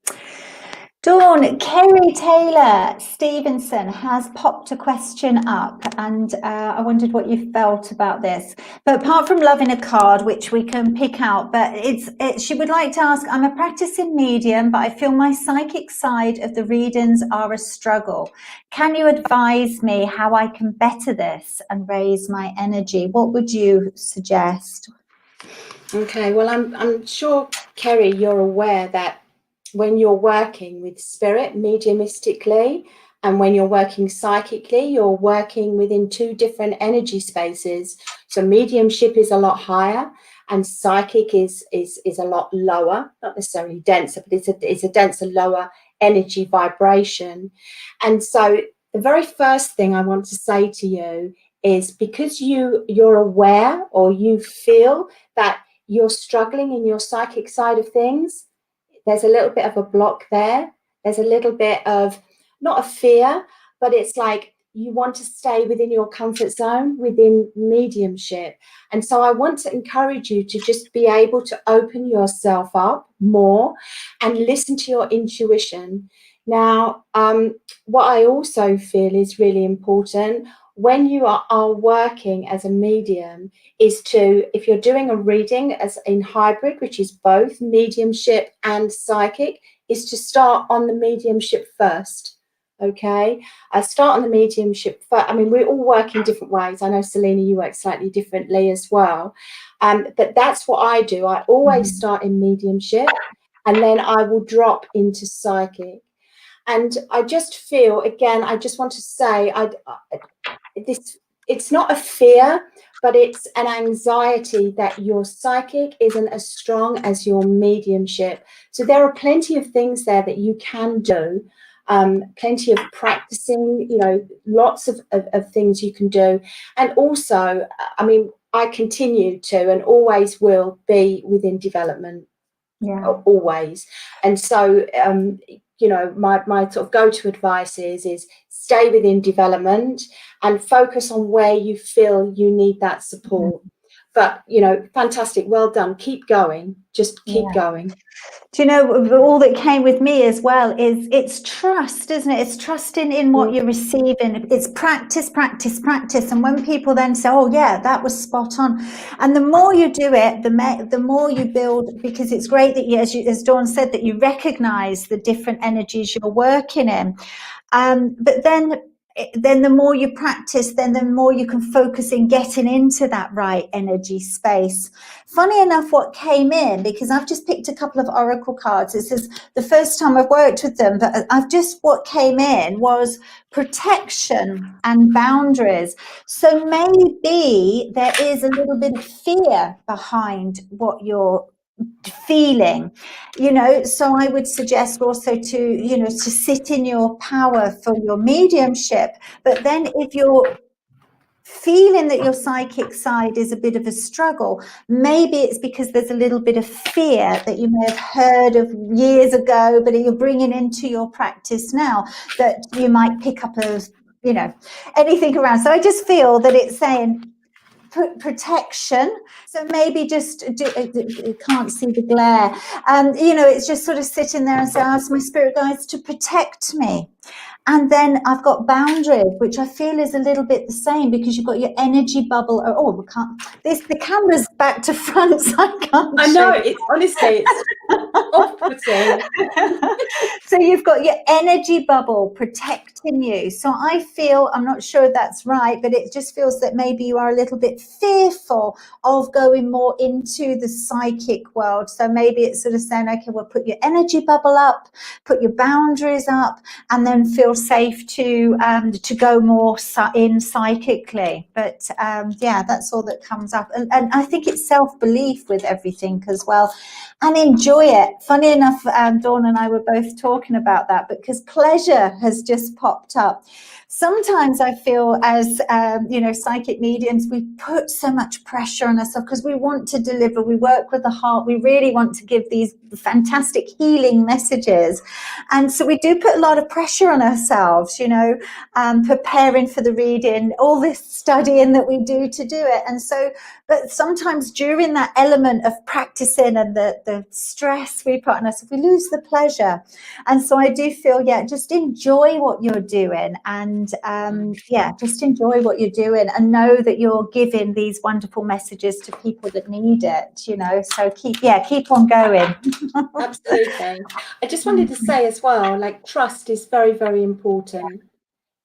Speaker 1: Dawn, Kerry Taylor Stevenson has popped a question up, and I wondered what you felt about this. But apart from loving a card, which we can pick out, but she would like to ask, I'm a practicing medium, but I feel my psychic side of the readings are a struggle. Can you advise me how I can better this and raise my energy? What would you suggest?
Speaker 2: Okay, well, I'm sure, Kerry, you're aware that when you're working with spirit mediumistically and when you're working psychically, you're working within two different energy spaces. So mediumship is a lot higher and psychic is a lot lower, not necessarily denser, but it's a denser, lower energy vibration. And so the very first thing I want to say to you is, because you're aware, or you feel that you're struggling in your psychic side of things, there's a little bit of a block there. There's a little bit of, not a fear, but it's like you want to stay within your comfort zone within mediumship. And so I want to encourage you to just be able to open yourself up more and listen to your intuition. Now, what I also feel is really important when you are working as a medium is to, if you're doing a reading as in hybrid, which is both mediumship and psychic, is to start on the mediumship first. Okay, I start on the mediumship first. I mean, we all work in different ways. I know, Selena, you work slightly differently as well. But that's what I do. I always start in mediumship and then I will drop into psychic. And I just feel, again, I just want to say, it's not a fear, but it's an anxiety that your psychic isn't as strong as your mediumship. So there are plenty of things there that you can do, plenty of practicing, lots of things you can do. And also, I mean, I continue to and always will be within development. Yeah. Always. And so, my sort of go-to advice is stay within development and focus on where you feel you need that support. But, fantastic. Well done. Keep going. Just keep going.
Speaker 1: Do you know, all that came with me as well is it's trust, isn't it? It's trusting in what you're receiving. It's practice, practice, practice. And when people then say, oh, yeah, that was spot on. And the more you do it, the more you build, because it's great that as Dawn said, that you recognize the different energies you're working in. But then the more you practice, then the more you can focus in getting into that right energy space. Funny enough, what came in, because I've just picked a couple of oracle cards. This is the first time I've worked with them, but what came in was protection and boundaries. So maybe there is a little bit of fear behind what you're feeling, so I would suggest also to sit in your power for your mediumship. But then if you're feeling that your psychic side is a bit of a struggle, maybe it's because there's a little bit of fear that you may have heard of years ago, but you're bringing into your practice now, that you might pick up as anything around. So I just feel that it's saying protection. So maybe just can't see the glare. It's just sort of sitting there and say, I ask my spirit guides to protect me. And then I've got boundaries, which I feel is a little bit the same, because you've got your energy bubble. Oh, we can't. The camera's back to front, so I can't.
Speaker 2: I know. It's honestly, it's off-putting.
Speaker 1: So you've got your energy bubble protecting you. So I feel, I'm not sure that's right, but it just feels that maybe you are a little bit fearful of going more into the psychic world. So maybe it's sort of saying, okay, well, put your energy bubble up, put your boundaries up, and then feel safe to go more in psychically. But yeah, that's all that comes up. And I think it's self-belief with everything as well, and enjoy it. Funny enough, Dawn and I were both talking about that, because pleasure has just popped up. sometimes I feel as, psychic mediums, we put so much pressure on ourselves because we want to deliver. We work with the heart. We really want to give these fantastic healing messages. And so we do put a lot of pressure on ourselves, preparing for the reading, all this studying that we do to do it. And so, but sometimes during that element of practicing and the stress we put on us, we lose the pleasure. And so I do feel, just enjoy what you're doing, and just enjoy what you're doing, and know that you're giving these wonderful messages to people that need it, so keep on going.
Speaker 2: Absolutely. I just wanted to say as well, like, trust is very, very important.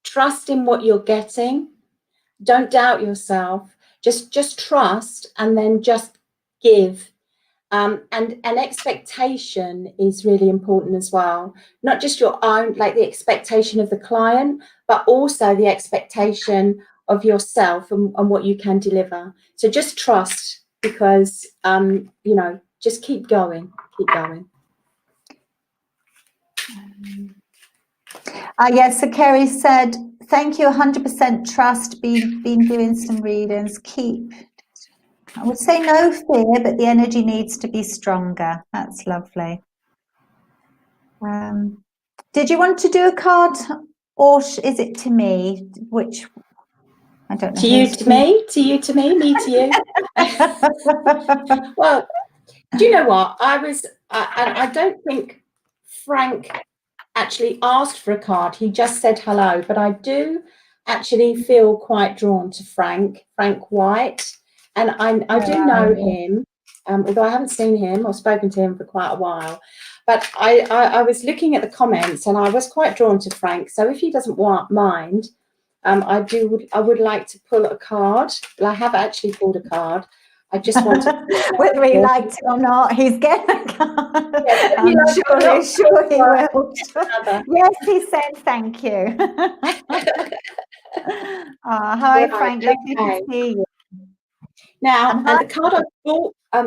Speaker 2: Trust in what you're getting. Don't doubt yourself. Just trust, and then just give. And expectation is really important as well. Not just your own, like the expectation of the client, but also the expectation of yourself and what you can deliver. So just trust, because, just keep going, keep going.
Speaker 1: Yes, so Kerry said, thank you, 100% trust, been doing some readings, I would say no fear, but the energy needs to be stronger. That's lovely. Did you want to do a card, or is it to me? Which, I don't know.
Speaker 2: To you, to me, to you, to me, me to you. Well, do you know what? I don't think Frank actually asked for a card. He just said hello, but I do actually feel quite drawn to Frank White, and I do know him, although I haven't seen him or spoken to him for quite a while. But I was looking at the comments, and I was quite drawn to Frank. So if he doesn't mind, I would like to pull a card. Well, I have actually pulled a card. I just want to
Speaker 1: whether he liked it or not, he's getting a card.
Speaker 2: Yeah,
Speaker 1: I'm sure he will. Yes, he said thank you. Hi, Frank. Lovely to see you.
Speaker 2: Now, the card I've bought. I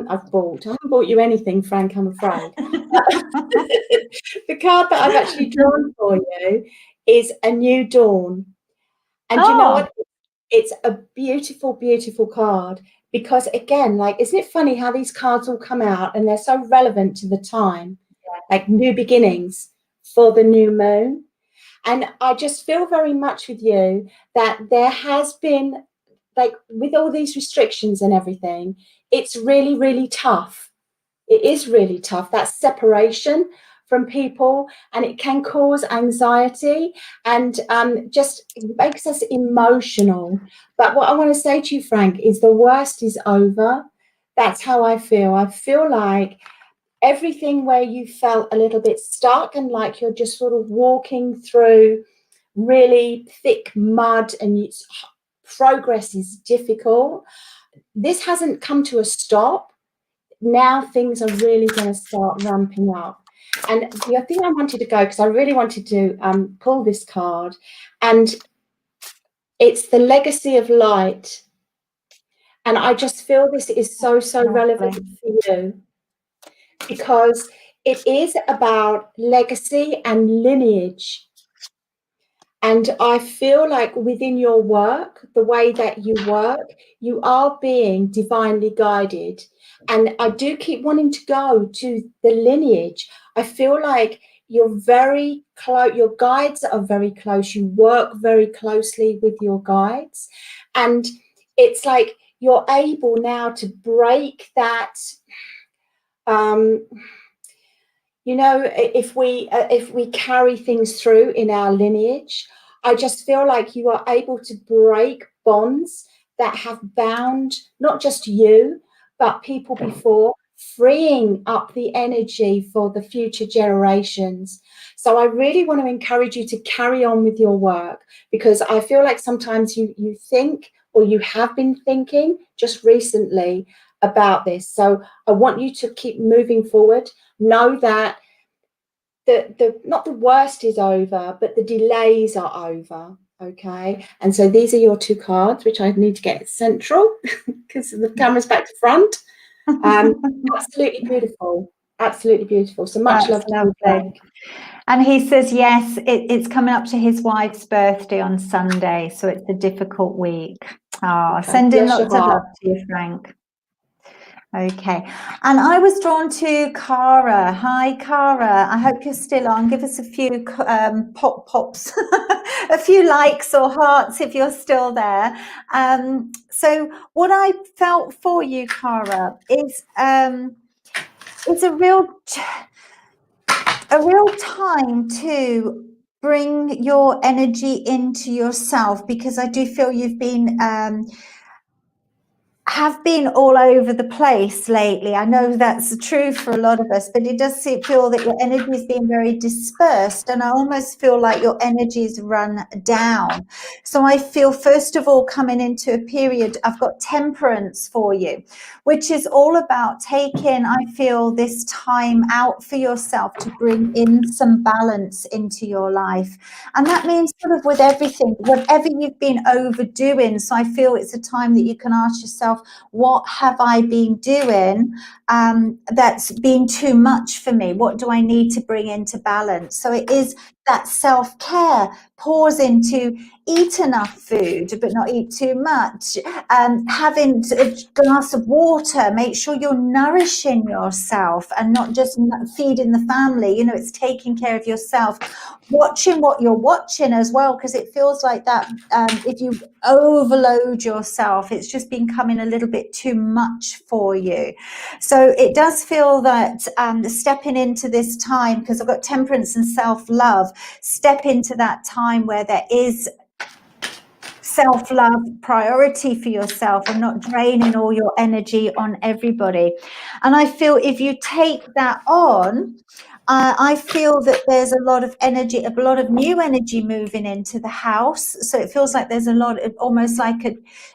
Speaker 2: haven't bought you anything, Frank, I'm afraid. The card that I've actually drawn for you is A New Dawn. And you know what? It's a beautiful, beautiful card, because, again, like, isn't it funny how these cards all come out and they're so relevant to the time, like new beginnings for the new moon. And I just feel very much with you that there has been, like, with all these restrictions and everything, it's really, really tough. It is really tough, that separation from people, and it can cause anxiety, and just makes us emotional. But what I want to say to you, Frank, is the worst is over. That's how I feel. I feel like everything where you felt a little bit stuck and like you're just sort of walking through really thick mud and progress is difficult. This hasn't come to a stop. Now things are really going to start ramping up. And the thing I wanted to go, because I really wanted to pull this card, and it's the legacy of light. And I just feel this is so relevant for you, because it is about legacy and lineage. And I feel like within your work, the way that you work, you are being divinely guided. And I do keep wanting to go to the lineage. I feel like you're very close, your guides are very close, you work very closely with your guides. And it's like you're able now to break that, if we carry things through in our lineage, I just feel like you are able to break bonds that have bound not just you, but people before, freeing up the energy for the future generations. So I really want to encourage you to carry on with your work, because I feel like sometimes you think, or you have been thinking just recently about this. So I want you to keep moving forward. Know that not the worst is over, but the delays are over. Okay. And so these are your two cards, which I need to get central because the camera's back to front. Absolutely beautiful. Absolutely beautiful. So much love to you.
Speaker 1: And he says, yes, it's coming up to his wife's birthday on Sunday, so it's a difficult week. Oh,
Speaker 2: Okay.
Speaker 1: sending lots of love to you, Frank. Okay, and I was drawn to Cara. Hi, Cara. I hope you're still on. Give us a few pops, a few likes or hearts if you're still there. So what I felt for you, Cara, is it's a real time to bring your energy into yourself, because I do feel you've been have been all over the place lately. I know that's true for a lot of us, but it does feel that your energy is being very dispersed, and I almost feel like your energies run down. So I feel, first of all, coming into a period, I've got temperance for you, which is all about taking, I feel, this time out for yourself to bring in some balance into your life. And that means sort of with everything, whatever you've been overdoing. So I feel it's a time that you can ask yourself, what have I been doing that's been too much for me? What do I need to bring into balance? So it is that self-care, pause into eat enough food but not eat too much, having a glass of water, make sure you're nourishing yourself and not just feeding the family. You know, it's taking care of yourself, watching what you're watching as well, because it feels like that if you overload yourself, it's just becoming a little bit too much for you. So it does feel that stepping into this time, because I've got temperance and self-love, step into that time where there is self-love, priority for yourself, and not draining all your energy on everybody. And I feel if you take that on, I feel that there's a lot of energy, a lot of new energy moving into the house. So it feels like there's a lot of, almost like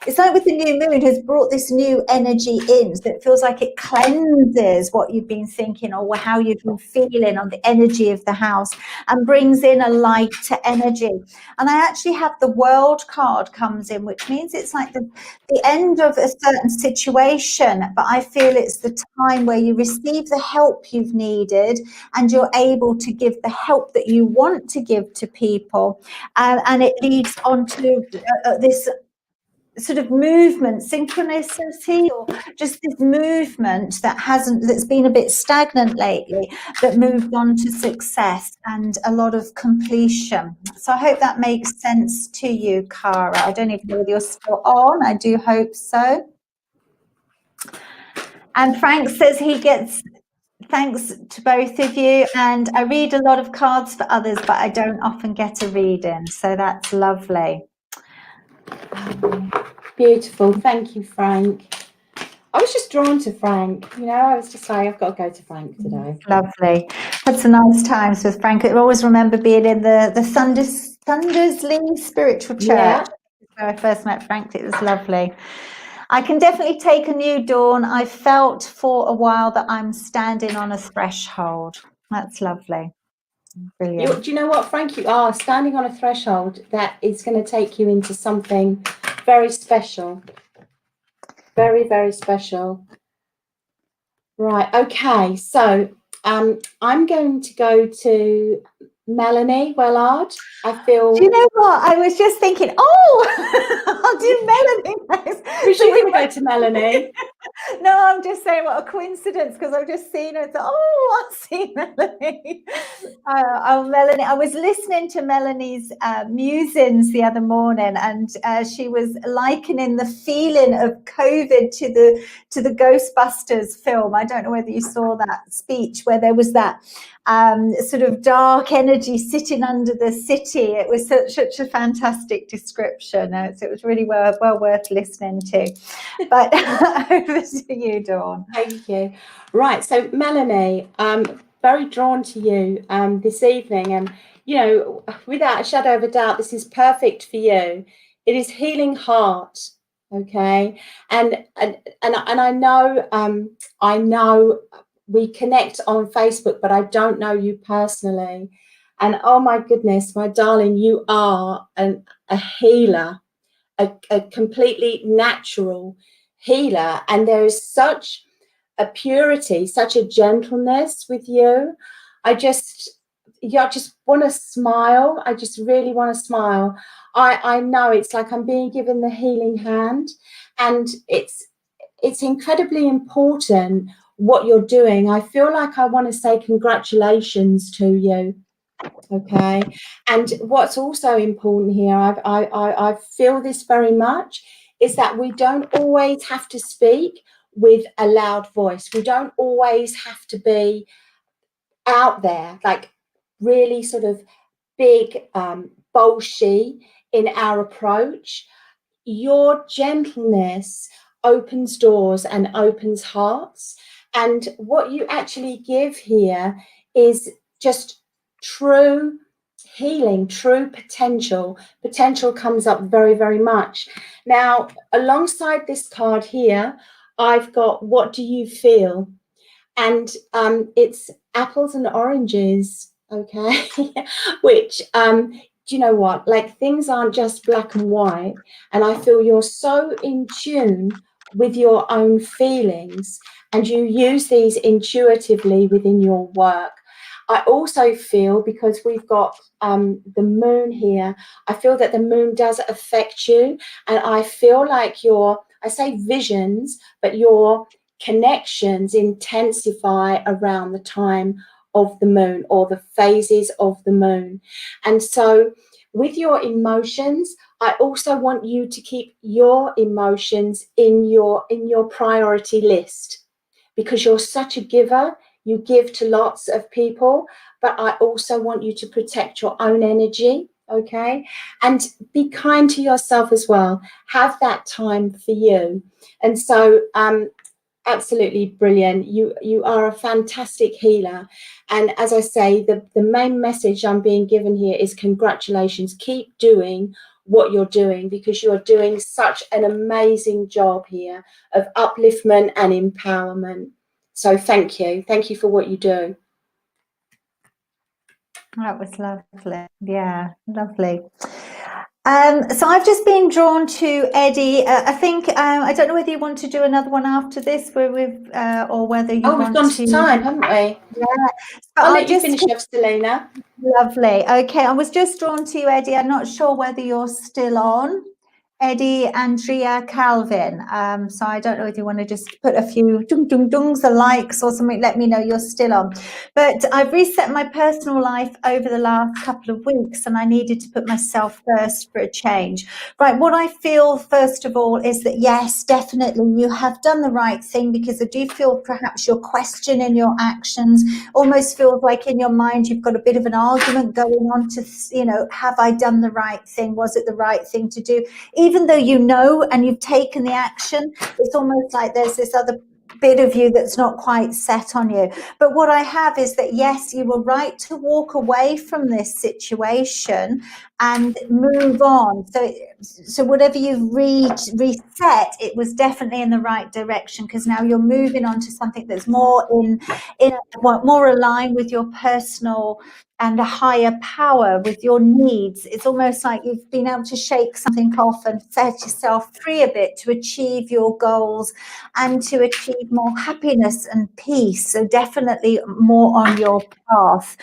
Speaker 1: it's like with the new moon has brought this new energy in. So it feels like it cleanses what you've been thinking or how you've been feeling on the energy of the house, and brings in a lighter energy. And I actually have the World card comes in, which means it's like the end of a certain situation, but I feel it's the time where you receive the help you've needed, and you're able to give the help that you want to give to people, and it leads on to this sort of movement, synchronicity, or just this movement that's been a bit stagnant lately, that moved on to success and a lot of completion. So I hope that makes sense to you, Cara. I don't even know whether you're still on. I do hope so. And Frank says he gets thanks to both of you, and I read a lot of cards for others, but I don't often get a reading, so that's lovely.
Speaker 2: Beautiful. Thank you, Frank. I was just drawn to Frank. You know, I was just like, I've got to go to Frank today.
Speaker 1: Lovely. Had some nice times with Frank. I always remember being in the Thundersley Spiritual Church.
Speaker 2: Yeah.
Speaker 1: Where I first met Frank. It was lovely. I can definitely take a new dawn. I felt for a while that I'm standing on a threshold. That's lovely. Brilliant.
Speaker 2: Do you know what, Frank? You are standing on a threshold that is going to take you into something very special. Very, very special. Right. Okay. So I'm going to go to Melanie Wellard. I feel.
Speaker 1: Do you know what? I was just thinking, I'll do Melanie next.
Speaker 2: We should go to Melanie.
Speaker 1: No, I'm just saying what a coincidence, because I've just seen her. I'll see Melanie. Melanie. I was listening to Melanie's musings the other morning, and she was likening the feeling of COVID to the Ghostbusters film. I don't know whether you saw that speech where there was that sort of dark energy sitting under the city. It was such a fantastic description. So it was really well worth listening to. But over to you, Dawn.
Speaker 2: Thank you. Right, so Melanie, very drawn to you this evening, and you know, without a shadow of a doubt, this is perfect for you. It is healing heart, okay, and I know we connect on Facebook, but I don't know you personally. And oh my goodness, my darling, you are a healer, a completely natural healer, and there is such a purity, such a gentleness with you. yeah, I just want to smile. I just really want to smile. I know it's like I'm being given the healing hand, and it's incredibly important what you're doing. I feel like I want to say congratulations to you. Okay. And what's also important here, I feel this very much, is that we don't always have to speak with a loud voice. We don't always have to be out there, like really sort of big, bolshy in our approach. Your gentleness opens doors and opens hearts. And what you actually give here is just true healing, true potential. Potential comes up very, very much. Now, alongside this card here, I've got what do you feel? And it's apples and oranges, okay? Which, do you know what? Like, things aren't just black and white. And I feel you're so in tune with your own feelings, and you use these intuitively within your work. I also feel, because we've got the moon here, I feel that the moon does affect you. And I feel like I say visions, but your connections intensify around the time of the moon, or the phases of the moon. And so with your emotions, I also want you to keep your emotions in your priority list, because you're such a giver. You give to lots of people, but I also want you to protect your own energy. Okay. And be kind to yourself as well. Have that time for you. And so absolutely brilliant. You are a fantastic healer. And as I say, the main message I'm being given here is congratulations. Keep doing what you're doing, because you're doing such an amazing job here of upliftment and empowerment. So thank you. Thank you for what you do.
Speaker 1: That was lovely. Yeah, lovely. So I've just been drawn to Eddie. I think I don't know whether you want to do another one after this, where or whether you want
Speaker 2: we've gone to time, haven't we?
Speaker 1: Yeah. So
Speaker 2: I'll let you finish off, Selena.
Speaker 1: Lovely. Okay, I was just drawn to you, Eddie. I'm not sure whether you're still on. Eddie Andrea Calvin. So I don't know if you want to just put a few dungs, the likes or something, let me know you're still on. But I've reset my personal life over the last couple of weeks, and I needed to put myself first for a change. Right, what I feel first of all is that yes, definitely you have done the right thing, because I do feel perhaps you're questioning your actions. Almost feels like in your mind you've got a bit of an argument going on to, you know, have I done the right thing? Was it the right thing to do? Even though you know and you've taken the action, it's almost like there's this other bit of you that's not quite set on you. But what I have is that, yes, you were right to walk away from this situation and move on. So whatever you've reset, it was definitely in the right direction, because now you're moving on to something that's more more aligned with your personal and a higher power, with your needs. It's almost like you've been able to shake something off and set yourself free a bit to achieve your goals and to achieve more happiness and peace. So definitely more on your path.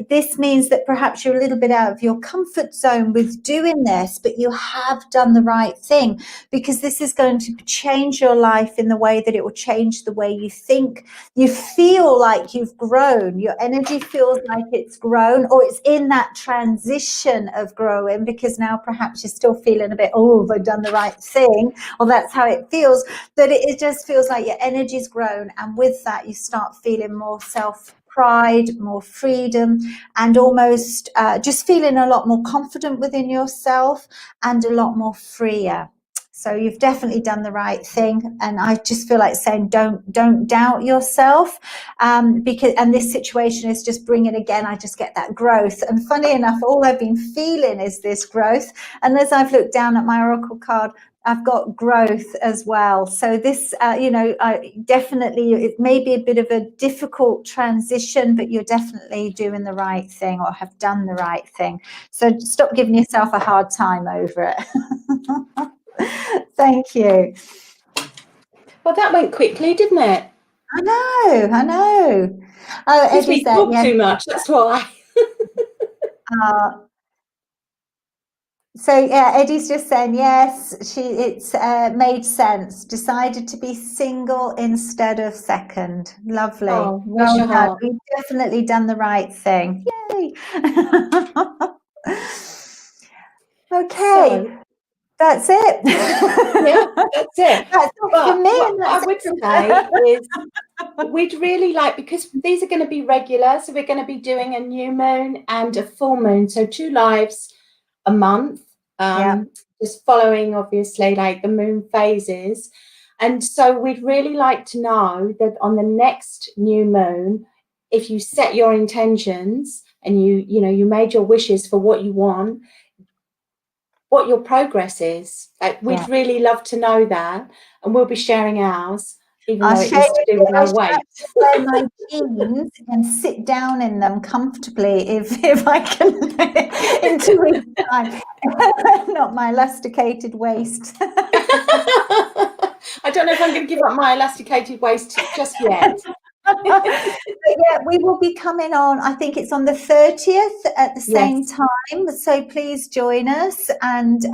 Speaker 1: This means that perhaps you're a little bit out of your comfort zone with doing this, but you have done the right thing, because this is going to change your life in the way that it will change the way you think. You feel like you've grown. Your energy feels like it's grown, or it's in that transition of growing, because now perhaps you're still feeling a bit, oh, have I done the right thing? Or that's how it feels. But it just feels like your energy's grown, and with that you start feeling more self-pride, more freedom, and almost just feeling a lot more confident within yourself and a lot more freer. So you've definitely done the right thing, and I just feel like saying don't doubt yourself, because this situation is just bringing, again, I just get that growth. And funny enough, all I've been feeling is this growth, and as I've looked down at my oracle card, I've got growth as well. So this, definitely, it may be a bit of a difficult transition, but you're definitely doing the right thing, or have done the right thing. So stop giving yourself a hard time over it. Thank you.
Speaker 2: Well, that went quickly, didn't it?
Speaker 1: I know. Oh,
Speaker 2: Because
Speaker 1: Eddie
Speaker 2: we
Speaker 1: said,
Speaker 2: talk
Speaker 1: yes.
Speaker 2: too much, that's why.
Speaker 1: So yeah, Eddie's just saying yes. It's made sense. Decided to be single instead of second. Lovely.
Speaker 2: Oh, bless
Speaker 1: Well
Speaker 2: your
Speaker 1: done.
Speaker 2: heart.
Speaker 1: We've definitely done the right thing. Yay. Okay,
Speaker 2: So,
Speaker 1: that's it.
Speaker 2: yeah, that's it.
Speaker 1: That's it for
Speaker 2: But
Speaker 1: me,
Speaker 2: what
Speaker 1: and
Speaker 2: I
Speaker 1: that's
Speaker 2: would
Speaker 1: it
Speaker 2: say
Speaker 1: for
Speaker 2: is we'd really like, because these are going to be regular, so we're going to be doing a new moon and a full moon, so 2 lives a month,
Speaker 1: yeah.
Speaker 2: just following obviously like the moon phases. And so we'd really like to know that on the next new moon, if you set your intentions and you made your wishes for what you want, what your progress is. Like, we'd really love to know that, and we'll be sharing ours, even
Speaker 1: I'll
Speaker 2: though it
Speaker 1: share
Speaker 2: is
Speaker 1: with
Speaker 2: to do
Speaker 1: you.
Speaker 2: with
Speaker 1: I
Speaker 2: our
Speaker 1: shall
Speaker 2: weight.
Speaker 1: actually wear my jeans and sit down in them comfortably if I can in 2 weeks' time. Not my elasticated waist.
Speaker 2: I don't know if I'm going to give up my elasticated waist just yet.
Speaker 1: But yeah, we will be coming on, I think it's on the 30th at the same
Speaker 2: Yes.
Speaker 1: time. So please join us, and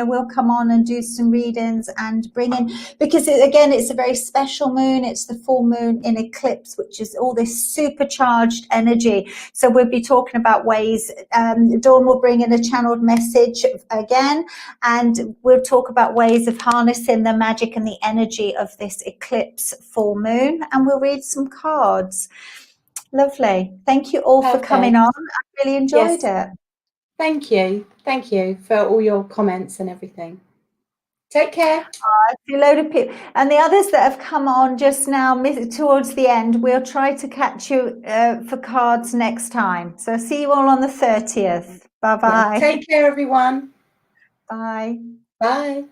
Speaker 1: we'll come on and do some readings and bring in, because again, it's a very special moon. It's the full moon in eclipse, which is all this supercharged energy. So we'll be talking about ways, Dawn will bring in a channeled message again, and we'll talk about ways of harnessing the magic and the energy of this eclipse full moon, and we'll read some cards. Lovely. Thank you all for coming on. I really enjoyed it.
Speaker 2: Thank you. Thank you for all your comments and everything. Take care.
Speaker 1: I see a load of people. And the others that have come on just now towards the end, we'll try to catch you for cards next time. So see you all on the 30th. Bye-bye.
Speaker 2: Yeah. Take care, everyone.
Speaker 1: Bye.
Speaker 2: Bye.